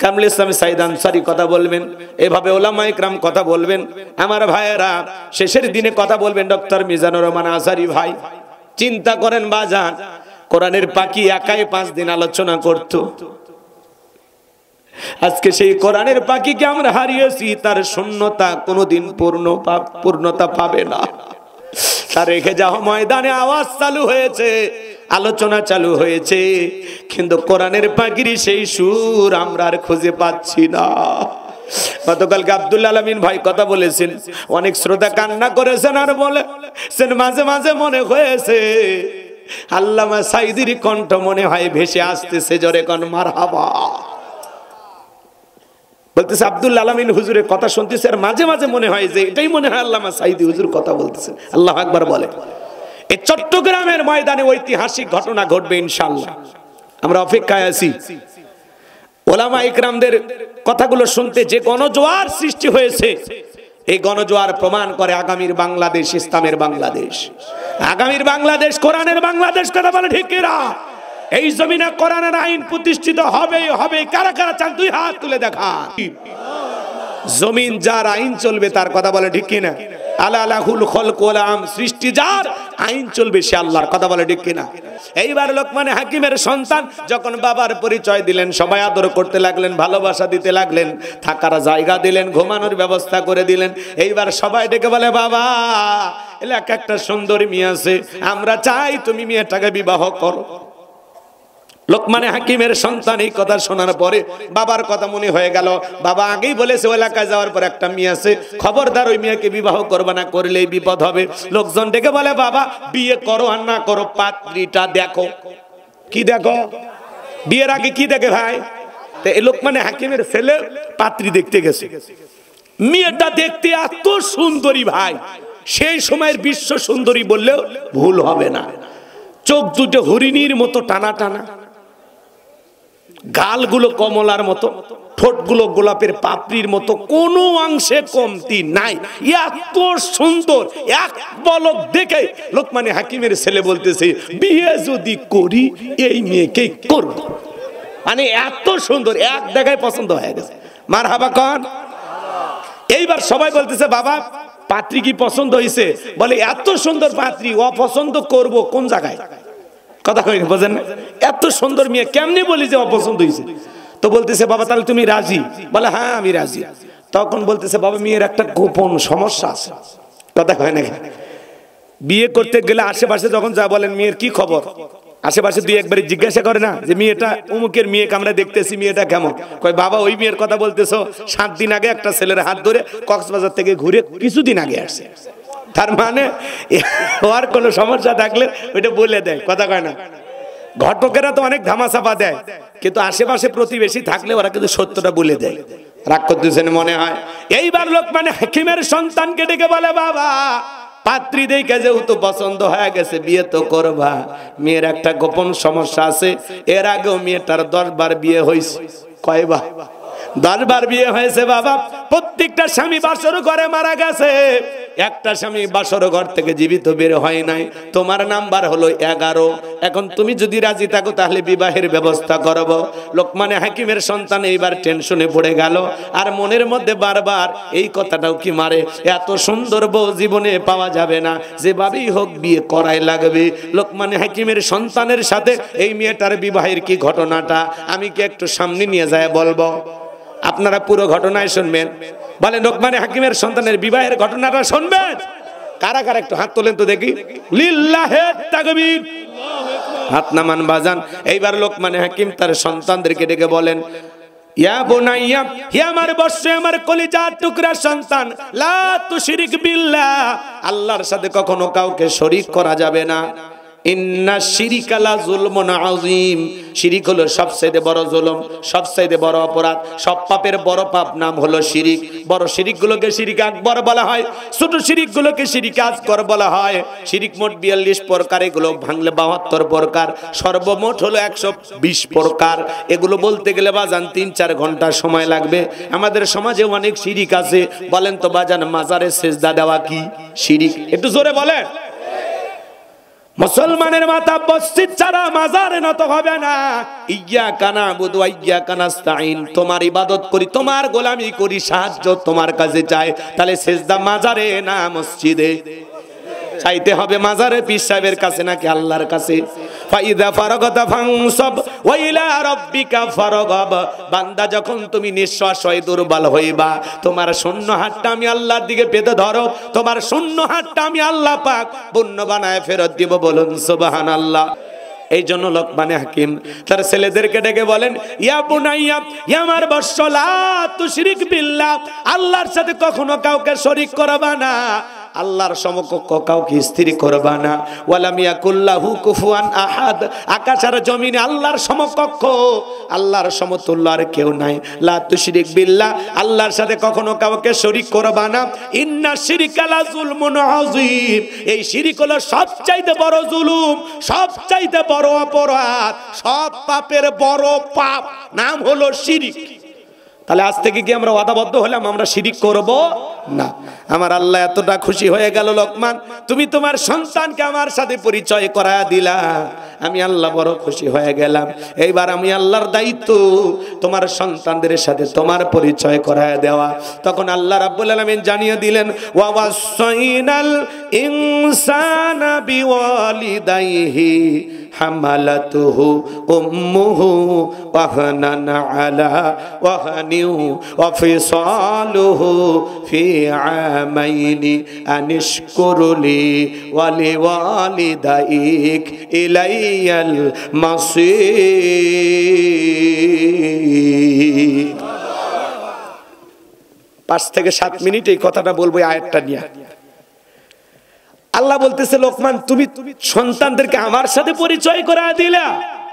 কামরুল ইসলাম সাইদ আনসারী কথা বলবেন, এভাবে ওলামা ইকরাম কথা বলবেন। আমার ভাইয়েরা শেষের দিনে কথা বলবেন ডক্টর মিজানুর রহমান আজারি ভাই। চিন্তা করেন বাজান, কোরআনের পাখি একাই 5 দিন আলোচনা করত। আজকে সেই কোরআনের পাখিকে আমরা হারিয়েছি, তার শূন্যতা কোনোদিন পূর্ণতা পাবে না। তার রেখে যাওয়া ময়দানে আওয়াজ চালু হয়েছে, আলোচনা চালু হয়েছে, কিন্তু কোরআনের পাখির সেই সুর আমরা আর খুঁজে পাচ্ছি না। গতকালকে আব্দুল আলামিন ভাই কথা বলেছেন, অনেক শ্রোতা কান্না করেছেন আর বলেছেন মাঝে মাঝে মনে হয়েছে আল্লামা সাইদির কণ্ঠ মনে হয় ভেসে আসতেছে, জোরে কোন মারহাবা। বলতেছে আব্দুল আলামিন হুজুরের কথা শুনতেছে আর মাঝে মাঝে মনে হয় যে এটাই মনে হয় আল্লামা সাইদি হুজুর কথা বলতেছেন। আল্লাহু আকবার বলে। এই চট্টগ্রামের ময়দানে ঐতিহাসিক ঘটনা ঘটবে ইনশাআল্লাহ, আমরা অপেক্ষায় আছি। ওলামা ইকরামদের কথাগুলো শুনতে যে গণজোয়ার সৃষ্টি হয়েছে, এই গণজোয়ার প্রমাণ করে আগামীর বাংলাদেশ ইসলামের বাংলাদেশ, আগামীর বাংলাদেশ কোরআনের বাংলাদেশ। কথা বলে ঠিক কিনা? এই জমিনে কোরআনের আইন প্রতিষ্ঠিত হবেই হবে। কারা কারা চান 2 হাত তুলে দেখা। জমিন যার আইন চলবে তার, কথা বলে ঠিক কিনা? আলাহুল খলক ওয়াল আম, সৃষ্টি যার আইন চলবে সে আল্লাহর। কথা বলে ঠিক কিনা? এইবার লোকমান হাকিমের সন্তান যখন বাবার পরিচয় দিলেন, সবাই আদর করতে লাগলেন, ভালোবাসা দিতে লাগলেন, থাকার জায়গা দিলেন, ঘুমানোর ব্যবস্থা করে দিলেন। এইবার সবাই ডেকে বলে বাবা এলাকা একটা সুন্দরী মেয়ে আছে, আমরা চাই তুমি মেয়েটাকে বিবাহ করো। লোকমান হাকিমের সন্তান এই কথা শোনার পরে বাবার কথা মনে হয়ে গেল। বাবা আগেই বলেছে ওই এলাকায় যাওয়ার পর একটা মেয়ে আছে, খবরদার ওই মেয়েকে বিবাহ করবে না, করলেই বিপদ হবে। লোকজন ডেকে বলে বাবা বিয়ে করো আর না করো পাত্রীটা দেখো। কি দেখো? বিয়ের আগে কি দেখে ভাই? তো এই লোকমান হাকিমের ছেলে পাত্রী দেখতে গেছে। মেয়েটা দেখতে এত সুন্দরী ভাই, সেই সময়ের বিশ্ব সুন্দরী বললেও ভুল হবে না। চোখ দুটো হরিণীর মতো টানা টানা, গালগুলো কমলার মতো, ঠোঁটগুলো গোলাপের পাপড়ির মতো, কোনো অংশে কমতি নাই, এত সুন্দর। এক পলক দেখে লোকমান হাকিমের ছেলে বলতেছে বিয়ে যদি করি এই মেয়েকে করব। মানে এত সুন্দর, এক দেখায় পছন্দ হয়ে গেছে। মারহাবা কন। এইবার সবাই বলতেছে বাবা পাত্রী কি পছন্দ হয়েছে? বলে এত সুন্দর পাত্রী অপছন্দ করব কোন জায়গায়? কথা কই বোঝেন? এত সুন্দর মেয়ে কেমনে বলি যে অপছন্দ হয়েছে? তো বলতেছে বাবা তাহলে তুমি রাজি? বলে হ্যাঁ আমি রাজি। তখন বলতেছে বাবা মেয়ের একটা গোপন সমস্যা আছে। কথা কয় না? বিয়ে করতে গেলে আশেপাশে যখন যা বলেন মেয়ের কি খবর, আশেপাশে 2-1 জিজ্ঞাসা করে না যে মেয়েটা অমুকের মেয়েকে আমরা দেখতেছি, মেয়েটা কেমন? কয় বাবা ওই মেয়ের কথা বলতেছো, 7 দিন আগে একটা ছেলের হাত ধরে কক্সবাজার থেকে ঘুরে কিছুদিন আগে আসছে। তার মানে ওর কোনো সমস্যা থাকলে ওইটা বলে দেয়। কথা কয় না? ঘটকেরা তো অনেক ধামাচাপা দেয়, কিন্তু আশেপাশে প্রতিবেশী থাকলে ওরা কিন্তু সত্যটা বলে দেয়। রাগ করতেছেন মনে হয়। এইবার লোকমান হাকিমের সন্তানকে ডেকে বলে বাবা পাত্রী দেখে যেহেতু পছন্দ হয়ে গেছে, বিয়ে তো করবা। মেয়ের একটা গোপন সমস্যা আছে, এর আগেও মেয়েটার 10 বার বিয়ে হয়েছে। কয়বার? 10 বার বিয়ে হয়েছে বাবা। প্রত্যেকটা স্বামী বাসর ঘরে মারা গেছে, একটা স্বামী বাসর ঘর থেকে জীবিত বের হয় নাই। তোমার নাম্বার হলো 11। এখন তুমি যদি রাজি থাকো তাহলে বিবাহের ব্যবস্থা করব। লোকমানে হাকিমের সন্তান এইবার টেনশনে পড়ে গেল, আর মনের মধ্যে বারবার এই কথাটাও কি মারে, এত সুন্দর বউ জীবনে পাওয়া যাবে না, যেভাবেই হোক বিয়ে করাই লাগবে। লোকমানে হাকিমের সন্তানের সাথে এই মেয়েটার বিবাহের কি ঘটনাটা আমি কি একটু সামনে নিয়ে যায় বলবো? আপনারা পুরো ঘটনায় শুনবেন। বলে লোকমানে হাকিমের সন্তানের বিবাহের ঘটনাটা শুনবেন। কারা কারা একটু হাত তোলেন তো দেখি। লিল্লাহে তাকবীর, হাত নামান বাজান। এইবার লোকমানে হাকিম তার সন্তানদেরকে ডেকে বলেন, ইয়া বুনাইয়া, হে আমার বৎস, আমার কলিজার টুকরা সন্তান, লা তুশরিক বিল্লাহ, আল্লাহর সাথে কখনো কাউকে শরীক করা যাবে না। ইন্না শিরিকা লা যুলমুন আযীম, শিরিক হলো সবচেয়ে বড় জুলুম, সবচেয়ে বড় অপরাধ। সব পাপের বড় পাপ নাম হলো শিরিক। বড় শিরিকগুলোকে শিরিক আকবর বলা হয়, ছোট শিরিকগুলোকে শিরিক আসগর বলা হয়। শিরিক মোট 42 প্রকার, এগুলো ভাঙলে 72 প্রকার, সর্বমোট হলো 120 প্রকার। এগুলো বলতে গেলে বাজান 3-4 ঘন্টা সময় লাগবে। আমাদের সমাজে অনেক শিরিক আছে। বলেন তো বাজান, মাজারে সেজদা দেওয়া কি শিরিক? একটু জোরে বলেন। মুসলমানের মাথা মসজিদ ছাড়া মাজারে নত হবে না। ইয়্যাকা না'বুদু ওয়া ইয়্যাকা নাস্তাঈন, তোমার ইবাদত করি, তোমার গোলামি করি, সাহায্য তোমার কাছে চাই। তাহলে সিজদা মাজারে না মসজিদে? চাইতে হবে মাজারে, পীর সাহেবের কাছে নাকি আল্লাহর কাছে? ফাইদা ফারাগাতা ফানসাব ওয়া ইলা রাব্বিকা ফারগাব, বান্দা যখন তুমি নিঃশ্বাস হয়ে দুর্বল হইবা, তোমার শূন্য হাতটা আমি আল্লাহর দিকে পেতে ধরো, তোমার শূন্য হাতটা আমি আল্লাহ পাক পূর্ণ বানায় ফেরত দিব। বলুন সুবহানাল্লাহ। এই জন্য লোকমানে হাকিম তার ছেলেদেরকে ডেকে বলেন, ইয়া বুনাইয়া, ইয়া আমার বৎস, লা তুশরিক বিল্লাহ, আল্লাহর সাথে কখনো কাউকে শরীক করবা না, আল্লাহর সমকক্ষ কাউকে স্থির করবা না। ওয়ালাম ইয়াকুল্লাহু কুফুয়ান আহাদ, আকাশ আর জমিনে আল্লাহর সমকক্ষ, আল্লাহর সমতুল্য আর কেউ নাই। লা তুশরিক বিল্লাহ, আল্লাহর সাথে কখনো কাউকে শরীক করবা না। ইন্না শিরকা লা যুলমুন আযীম, এই শিরক হলো সবচাইতে বড় জুলুম, সবচাইতে বড় অপরাধ, সব পাপের বড় পাপ নাম হলো শিরক। তাহলে আজ থেকে কি আমরা ওয়াদাবদ্ধ হলাম আমরা শিরিক করব না? আমার আল্লাহ এতটা খুশি হয়ে গেল, লোকমান তুমি তোমার সন্তানকে আমার সাথে পরিচয় করায়া দিলা, আমি আল্লাহ বড় খুশি হয়ে গেলাম। এইবার আমি আল্লাহর দায়িত্ব তোমার সন্তানদের সাথে তোমার পরিচয় করায়া দেওয়া। তখন আল্লাহ রাব্বুল আলামিন জানিয়ে দিলেন, ওয়া ওয়াসাইনাল ইনসানা বিওয়ালিদাইহি হামালাতুহু উম্মুহু ওয়াহনান আলা ওয়াহনিন ওয়া ফিসালুহু ফি আমাইনি আনিশকুরলি ওয়া লিওয়ালিদাইক ইলাইয়াল মাসির। 5 থেকে 7 মিনিট এই কথাটা বলবো এই আয়াতটা নিয়ে। আল্লাহ বলতেছে, লোকমান তুমি সন্তানদেরকে আমার সাথে পরিচয় করায় দিলা,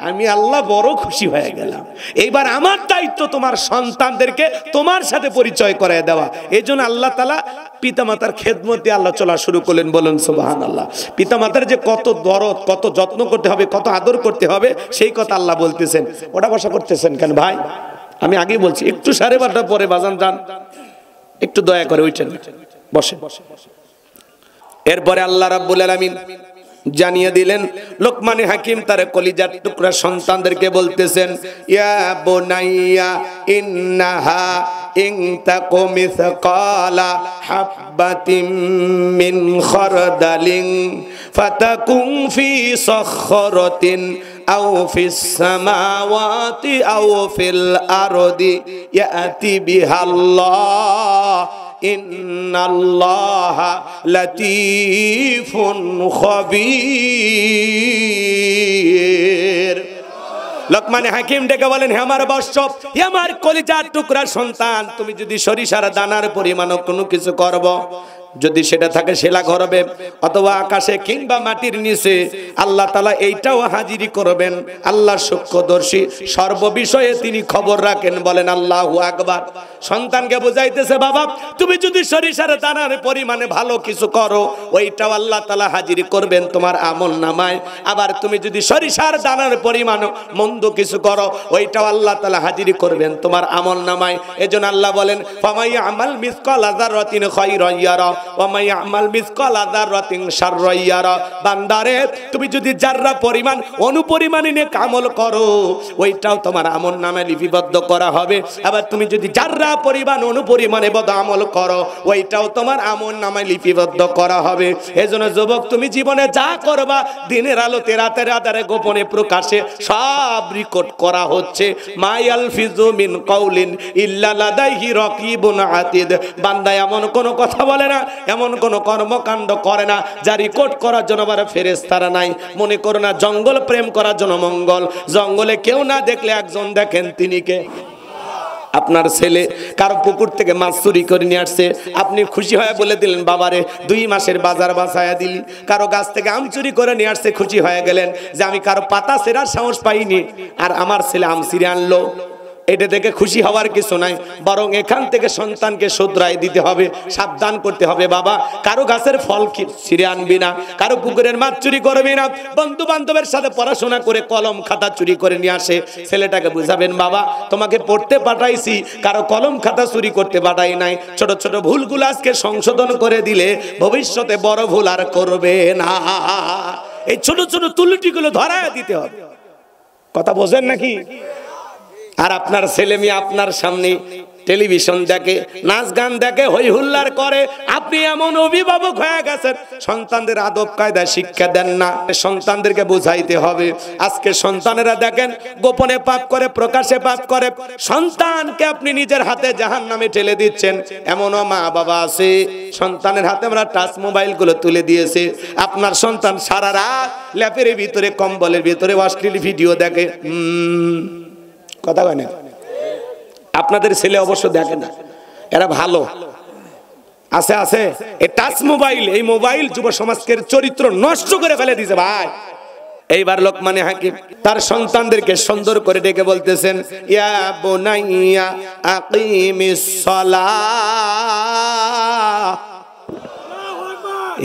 আমি আল্লাহ বড় খুশি হয়ে গেলাম। এইবার আমার দায়িত্ব তোমার সন্তানদেরকে তোমার সাথে পরিচয় করায় দেওয়া। এই জন্য আল্লাহ তাআলা পিতামাতার খেদমতে আল্লাহ চলা শুরু করলেন। বলুন সুবহানাল্লাহ। পিতামাতার যে কত দরদ, কত যত্ন করতে হবে, কত আদর করতে হবে, সেই কথা আল্লাহ বলতেছেন। ওটা বসা করতেছেন কেন ভাই? আমি আগেই বলছি, একটু 12:30 পরে বাজান যান, একটু দয়া করে উঠেন, বসে। এরপরে আল্লাহ রাব্বুল আলামিন জানিয়ে দিলেন, লোকমানে হাকিম তার কলিজার টুকরা সন্তানদেরকে বলতেছেন, ইয়া বুনাইয়া ইন্নাহা ইন তাকু মিসকালা হাববাতিন মিন খারদালিন ফাতাকুন ফি সাখরাতিন আও ফিস সামাওয়াতি আও ফিল আরদি ইয়াতি বিহাল্লাহ ইন্নাল্লাহা লাতীফুন খবীর। লোকমানে হাকিম ডেকে বলেন, হে আমার বৎস, হে আমার কলিজার টুকরা সন্তান, তুমি যদি সরিষার দানার পরিমাণ কোনো কিছু করব, যদি সেটা থাকে শিলা গর্ভে অথবা আকাশে কিংবা মাটির নিচে, আল্লাহ তাআলা এইটাও হাজিরি করবেন। আল্লাহ সূক্ষ্মদর্শী, সর্ববিষয়ে তিনি খবর রাখেন। বলেন আল্লাহু আকবার। সন্তানকে বুঝাইতেছে বাবা তুমি যদি সরিষার দানার পরিমাণে ভালো কিছু করো ওইটাও আল্লাহ তাআলা হাজির করবেন তোমার আমলনামায়, আবার তুমি যদি সরিষার দানার পরিমাণ মন্দ কিছু করো ওইটাও আল্লাহ তাআলা হাজির করবেন তোমার আমলনামায়। এজন্য আল্লাহ বলেন ফামাই আমাল মিসকালা যাররাতিন খায়রান ইয়ারা ওয়া মাই আমাল মিসকালা যাররাতিন শাররান ইয়ারা। বান্দারে তুমি যদি যাররা পরিমাণ অনুপরিমাণে নেক আমল করো ওইটাও তোমার আমলনামায় লিপিবদ্ধ করা হবে, আবার তুমি যদি যাররা পরিমাণ অনুপরিমাণে বদ আমল করো ওইটাও তোমার আমলনামায় লিপিবদ্ধ করা হবে। এজন্য যুবক তুমি জীবনে যা করবা দিনের আলোতে রাতের আধারে গোপনে প্রকাশে সব রেকর্ড করা হচ্ছে। মায়ালফিজু মিন কাউলিন ইল্লা লাদাইহি রাকিবুন আতিদ। বান্দা এমন কোন কথা বলে না, এমন কোন কর্মকাণ্ড করে না যা রেকর্ড করার জন্য আবার ফেরেশতারা নাই। মনে করো না জঙ্গল প্রেম করার জন্য মঙ্গল, জঙ্গলে কেউ না দেখলে একজন দেখেন, তিনি কে? আপনার ছেলে কারো পুকুর থেকে মাছ চুরি করে নিয়ে আসছে, আপনি খুশি হয়ে বলে দিলেন বাবারে 2 মাসের বাজার বাঁচায়া দিলি। কারো গাছ থেকে আম চুরি করে নিয়ে আসছে, খুশি হয়ে গেলেন যে আমি কারো পাতা ছেঁড়ার সাহস পাইনি আর আমার ছেলে আম ছিঁড়ে আনলো। এটা থেকে খুশি হওয়ার কিছু নাই, বরং এখান থেকে সন্তানকে শুধরাই দিতে হবে, সাবধান করতে হবে। বাবা কারো গাছের ফল ছিঁড়ে আনবি না, কারো পুকুরের মাছ চুরি করবি না। বন্ধু বান্ধবের সাথে পড়াশোনা করে কলম খাতা চুরি করে নিয়ে আসে, ছেলেটাকে বুঝাবেন বাবা তোমাকে পড়তে পাঠাইছি, কারো কলম খাতা চুরি করতে পাঠাই নাই। ছোট ছোট ভুলগুলো আজকে সংশোধন করে দিলে ভবিষ্যতে বড় ভুল আর করবে না। এই ছোট ছোট ত্রুটিগুলো ধরায় দিতে হবে। কথা বোঝেন নাকি? আর আপনার ছেলে মেয়ে আপনার সামনে টেলিভিশন দেখে, নাচ গান দেখে, হই হুল্লার করে, আপনি এমন অভিভাবক হয়ে গেছেন সন্তানদের আদব কায়দা শিক্ষা দেন না। সন্তানদেরকে বুঝাইতে হবে। আজকে সন্তানেরা দেখেন গোপনে পাপ করে, প্রকাশে পাপ করে, সন্তানকে আপনি নিজের হাতে জাহান্নামে ঠেলে দিচ্ছেন। এমনও মা বাবা আছে সন্তানের হাতে আমরা টাচ মোবাইল গুলো তুলে দিয়েছে, আপনার সন্তান সারা রাত ল্যাপের ভিতরে কম্বলের ভিতরে অশ্লীল ভিডিও দেখে। কথা কয় না? আপনাদের ছেলে অবশ্য দেখে না, এরা ভালো আছে আছে। এই টাচ মোবাইল, এই মোবাইল যুব সমাজের চরিত্র নষ্ট করে ফেলে দিয়েছে ভাই। এইবার লোকমান হাকিম তার সন্তানদেরকে সুন্দর করে ডেকে বলতেছেন ইয়া বুনাইয়া আকিমিস সালাহ।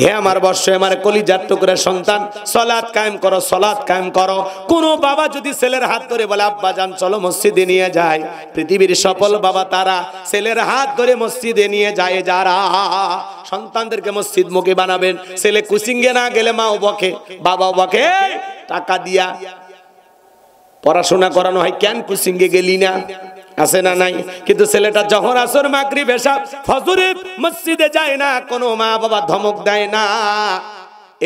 হে আমার বর্ষ, আমার কলিজার টুকরা সন্তান, সালাত কায়েম করো, সালাত কায়েম করো। কোন বাবা যদি ছেলের হাত ধরে বলে আব্বা জান চলো মসজিদে নিয়ে যায়, পৃথিবীর সফল বাবা তারা ছেলের হাত ধরে মসজিদে নিয়ে যায় যারা। সন্তানদেরকে মসজিদ মুখী বানাবেন। ছেলে কুচিঙ্গে না গেলে মাও বকে, বাবাও বকে। টাকা দিয়া পড়াশোনা করানো হয়, কেন কুচিঙ্গে গেলি না? আছে না নাই? কিন্তু ছেলেটা যখন আসর মাগরিব এশা ফজরে মসজিদে যায় না, কোনো মা বাবা ধমক দেয় না।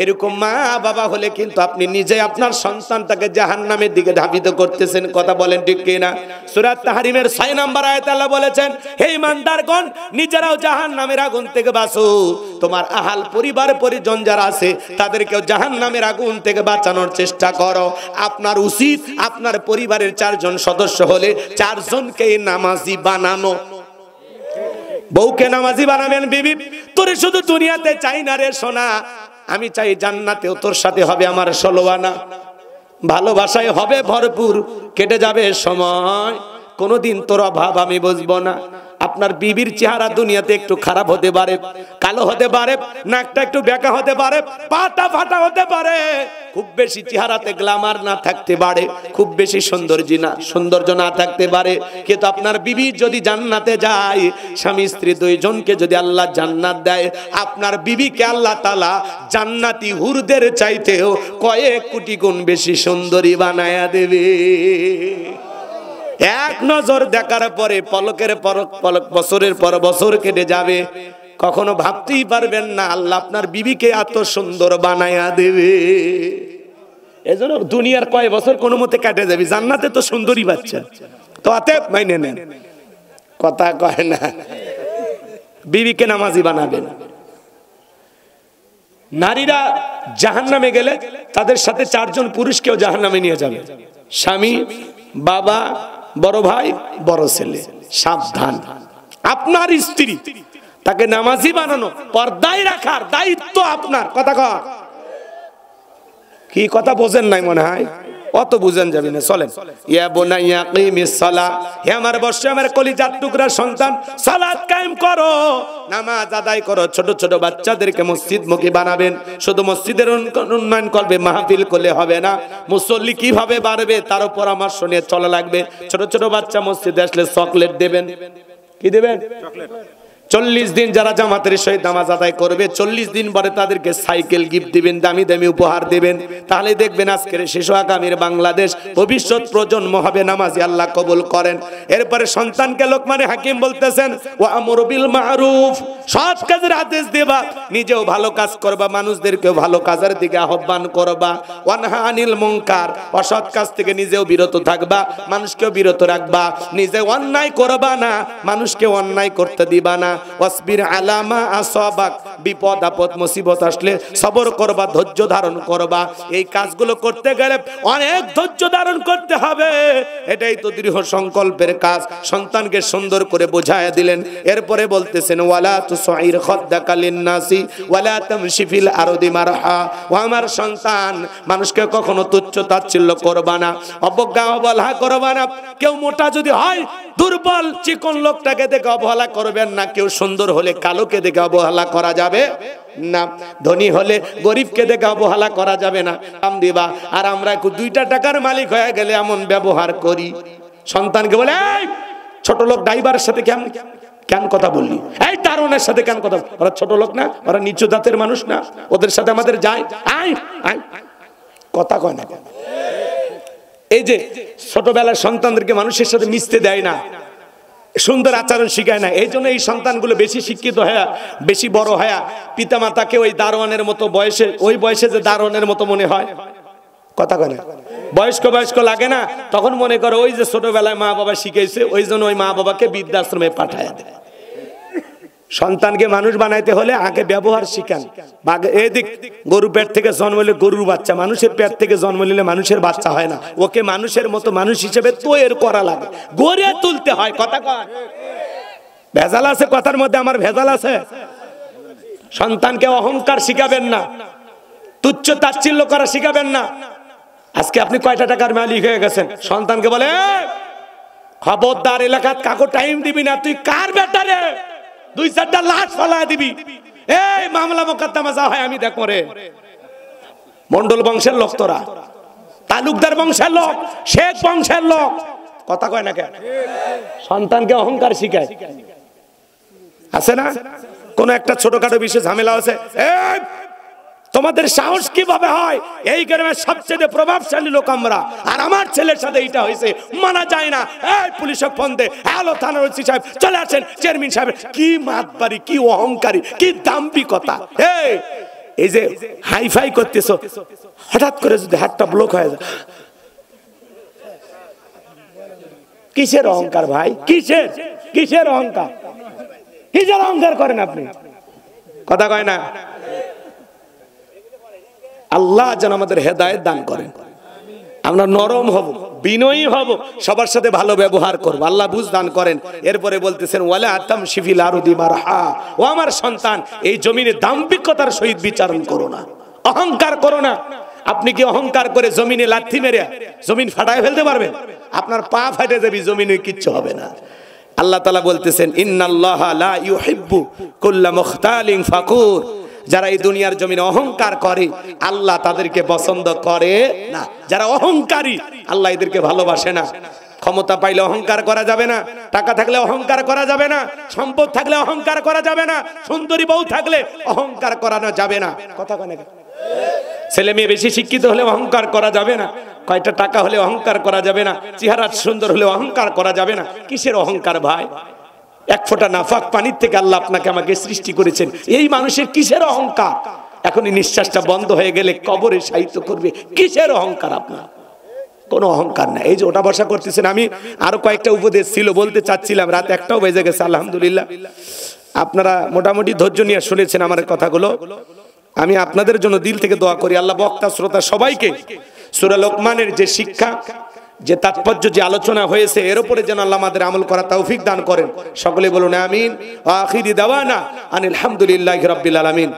এরকম মা বাবা হলে কিন্তু আপনি নিজে আপনার সন্তানটাকে জাহান্নামের দিকে ধাবিত করতেছেন। কথা বলেন ঠিক কি না? সূরা তাহরিমের 6 নম্বর আয়াতে আল্লাহ বলেছেন হে ইমানদারগণ নিজেরাও জাহান্নামের আগুন থেকে বাঁচো, তোমার আহাল পরিবার পরিজন যারা আছে তাদেরকেও জাহান্নামের আগুন থেকে বাঁচানোর চেষ্টা করো। আপনার উচিত আপনার পরিবারের 4 জন সদস্য হলে 4 জনকে নামাজি বানানো। বউকে নামাজি বানাবেন। বিবি তোরে শুধু দুনিয়াতে চাই না রে সোনা, আমি চাই জান্নাতেও তোর সাথে হবে আমার 16 আনা। ভালোবাসায় হবে ভরপুর, কেটে যাবে সময়, কোনোদিন তোর অভাব আমি বুঝবো না। আপনার বিবির চেহারা দুনিয়াতে একটু খারাপ হতে পারে, কালো হতে পারে, নাকটা একটু বেঁকা হতে পারে, পাটা ফাটা হতে পারে, খুব বেশি চেহারাতে গ্ল্যামার না থাকতে পারে, খুব বেশি সৌন্দর্য না থাকতে পারে, কিন্তু আপনার বিবি যদি জান্নাতে যায়, স্বামী স্ত্রী 2 জনকে যদি আল্লাহ জান্নাত দেয়, আপনার বিবিকে আল্লাহ তাআলা জান্নাতি হুরদের চাইতেও কয়েক কোটি গুণ বেশি সুন্দরী বানায়া দেবে। এক নজর দেখার পরে পলকের পলক বছরের পর বছর কেটে যাবে, কখনো ভাবতেই পারবেন না আল্লাহ আপনার বিবিকে এত সুন্দর বানায়া দেবে। এজন্য দুনিয়ার কয় বছর কোনো মতে কেটে যাবে, জান্নাতে তো সুন্দরী বাচ্চা, তো অতএব মাইনে নেন। কথা কয় না? বিবিকে নামাজি বানাবেন। নারীরা জাহান্নামে গেলে তাদের সাথে 4 জন পুরুষকেও জাহান্নামে নিয়ে যাবে, স্বামী, বাবা, বড় ভাই, বড় ছেলে। সাবধান, আপনার স্ত্রী তাকে নামাজি বানানো, পর্দায় রাখার দায়িত্ব আপনার। কথা কয় কি? কথা বোঝেন নাই মনে হয়। অত বুঝেন যাবে না, চলেন। ইয়া বুনাইয়া কিমিস সালাহ, হে আমার বর্ষে আমার কলিজার টুকরা সন্তান, সালাত কায়েম করো, নামাজ আদায় করো। ছোট ছোট বাচ্চাদেরকে মসজিদমুখী বানাবেন। শুধু মসজিদের উন্নয়ন করবে, মাহফিল করলে হবে না। মুসল্লি কিভাবে বাড়বে তারও পরামর্শ নিয়ে চলা লাগবে। ছোট ছোট বাচ্চা মসজিদে আসলে চকলেট দেবেন। কি দেবেন? চকলেট। 40 দিন যারা জামাতের সহিত নামাজ আদায় করবে, 40 দিন পরে তাদেরকে সাইকেল গিফট দিবেন, দামি দামি উপহার দিবেন। তাহলে দেখবেন আজকের শিশু আগামীর বাংলাদেশ, ভবিষ্যৎ প্রজন্ম হবে নামাজি। আল্লাহ কবুল করেন। এরপরে সন্তানকে লোকমানে হাকিম বলতেছেন, ওয়া আমরু বিল মারুফ, সৎ কাজের আদেশ দেবা, নিজেও ভালো কাজ করবা, মানুষদেরকেও ভালো কাজের দিকে আহ্বান করবা। ওয়ানহা আনিল মুনকার, অসৎ কাজ থেকে নিজেও বিরত থাকবা, মানুষকেও বিরত রাখবা। নিজে অন্যায় করবা না, মানুষকে অন্যায় করতে দিবা না। ওয়াসবির আলা মা আসাবাক, বিপদ আপদ মুসিবত আসলে সবর করবা, ধৈর্য ধারণ করবা। এই কাজগুলো করতে গেলে অনেক ধৈর্য ধারণ করতে হবে। এটাই তো দৃঢ় সংকল্পের কাজ। সন্তানকে সুন্দর করে বোঝায় দিলেন। এরপরে বলতেছেন, ওয়ালা তুসাইর খাদ্দাকা লিন্নাসি ওয়ালা তামশি ফিল আরদি মারহা, ও আমার সন্তান, মানুষকে কখনো তুচ্ছ তাচ্ছিল্য করবা না, অবজ্ঞা অবহেলা করবা না। কেউ মোটা যদি হয়, দুর্বল চিকন লোকটাকে দেখে অবহেলা করবেন না। কেউ সুন্দর হলে কালোকে দেখে অবহেলা করা যাবে না। ধনী হলে গরিবকে দেখে অবহেলা করা যাবে না। দাম দিবা। আর আমরা 2টা টাকার মালিক হয়ে গেলে এমন ব্যবহার করি। সন্তানকে বলে, এই ছোট লোক ড্রাইভারের সাথে কেন কথা বললি, এই দারোয়ানের সাথে কেন কথা, ওরা ছোট লোক না, ওরা নিচু জাতের মানুষ না, ওদের সাথে আমাদের যায়, আয় আয় কথা কয় না। এই যে ছোটবেলার সন্তানদেরকে মানুষের সাথে মিশতে দেয় না, সুন্দর আচরণ শিখায় না। এই জন্য এই সন্তানগুলো বেশি শিক্ষিত হয়ে, বেশি বড় হয়ে পিতা মাতাকে ওই দারোয়ানের মতো বয়সে, ওই বয়সে যে দারোয়ানের মতো মনে হয়, কথা কয় না, বয়স্ক লাগে না, তখন মনে করে ওই যে ছোটবেলায় মা বাবা শিখেছে, ওই জন্য ওই মা বাবাকে বৃদ্ধাশ্রমে পাঠায় দেয়। সন্তানকে মানুষ বানাইতে হলে আগে ব্যবহার শিখান। এদিক গরু পেট থেকে জন্ম নিলে গরুর বাচ্চা, মানুষের পেট থেকে জন্ম নিলে মানুষের বাচ্চা হয় না। ওকে মানুষের মতো মানুষ হিসেবে তৈরি করা লাগে, গড়ে তুলতে হয়। কথা কয় ভেজাল আছে কথার মধ্যে, আমার ভেজাল আছে। সন্তানকে অহংকার শিখাবেন না, তুচ্ছ তাচ্ছিল্য করা শিখাবেন না। আজকে আপনি কয়টা টাকার মালিক হয়ে গেছেন, সন্তানকে বলে, খবরদার এলাকাত কাকু টাইম দিবি না, তুই কার বেটা রে, 2-4টা লাশ ফলায় দিবি, এই মামলা মোকদ্দমা যা হয় আমি দেখো রে। মন্ডল বংশের লোক তোরা, তালুকদার বংশের লোক, শেখ বংশের লোক, কথা কয় না কেন? সন্তানকে অহংকার শিখায়। আছে না কোন একটা ছোটখাটো বিষয়ে ঝামেলা আছে, এই তোমাদের সাহস কিভাবে হয়, এই গ্রামের সবচেয়ে প্রভাবশালী লোক আমরা, আর আমার ছেলের সাথে এটা হয়েছে, মানা যায় না। এই পুলিশকে ফোন দে, হ্যালো থানার ওসি সাহেব চলে আসেন, চেয়ারম্যান সাহেব। কি মাতবাড়ি, কি অহংকারী, কি দাম্ভিকতা। এই যে হাইফাই করতেছো, হঠাৎ করে যদি হাতটা ব্লক হয়ে যায়, কিসের অহংকার ভাই? কিসের অহংকার? কিসের অহংকার করেন আপনি? কথা কয় না। আল্লাহ যেন আমাদের হেদায়েত দান করেন। আমরা নরম হব, বিনয়ী হব, সবার সাথে ভালো ব্যবহার করব, আল্লাহ বুঝ দান করেন। এরপরে বলতেছেন, ওয়ালা তামশি ফিল আরদি মারহা, ও আমার সন্তান, এই জমিনে দাম্ভিকতার সহিত বিচারণ করো না, অহংকার করো না। আপনি কি অহংকার করে জমিনে লাথি মেরে জমিন ফাটায় ফেলতে পারবেন? আপনার পা ফাটে যাবে, জমিনে কিচ্ছু হবে না। আল্লাহ তাআলা বলতেছেন, ইন্নাল্লাহা লা ইউহিব্বু কুল্লা মুখতালিন ফাকুর, যারা এই দুনিয়ার জমিনে অহংকার করে আল্লাহ তাদেরকে পছন্দ করে না। যারা অহংকারী আল্লাহ এদেরকে ভালোবাসে না। ক্ষমতা পাইলে অহংকার করা যাবে না, টাকা থাকলে অহংকার করা যাবে না, সম্পদ থাকলে অহংকার করা যাবে না, সুন্দরী বউ থাকলে অহংকার করানো যাবে না। কথা কয় না? ছেলে মেয়ে বেশি শিক্ষিত হলে অহংকার করা যাবে না, কয়টা টাকা হলে অহংকার করা যাবে না, চেহারা সুন্দর হলে অহংকার করা যাবে না। কিসের অহংকার ভাই? এক ফোঁটা নাফাক পানির থেকে আল্লাহ আপনাকে আমাকে সৃষ্টি করেছেন, এই মানুষের কিসের অহংকার? এখনই নিঃশ্বাসটা বন্ধ হয়ে গেলে কবরে সাহিত্য করবে, কিসের অহংকার আপনার? কোনো অহংকার না। এই যে ওটা বসা করতেছেন, আমি আরো কয়েকটা উপদেশ ছিল বলতে চাচ্ছিলাম, রাত 1টাও বেজে গেছে। আলহামদুলিল্লাহ আপনারা মোটামুটি ধৈর্য নিয়ে শুনেছেন আমার কথাগুলো। আমি আপনাদের জন্য দিল থেকে দোয়া করি, আল্লাহ বক্তা শ্রোতা সবাইকে সূরা লোকমানের যে শিক্ষা, যে তাৎপর্য, যে আলোচনা হয়েছে, এর উপরে যেন আল্লাহ আমাদের আমল করা তৌফিক দান করেন। সকলে বলুন আমিন। আখিরি দাওয়ানা আনিল হামদুলিল্লাহি রাব্বিল আলামিন।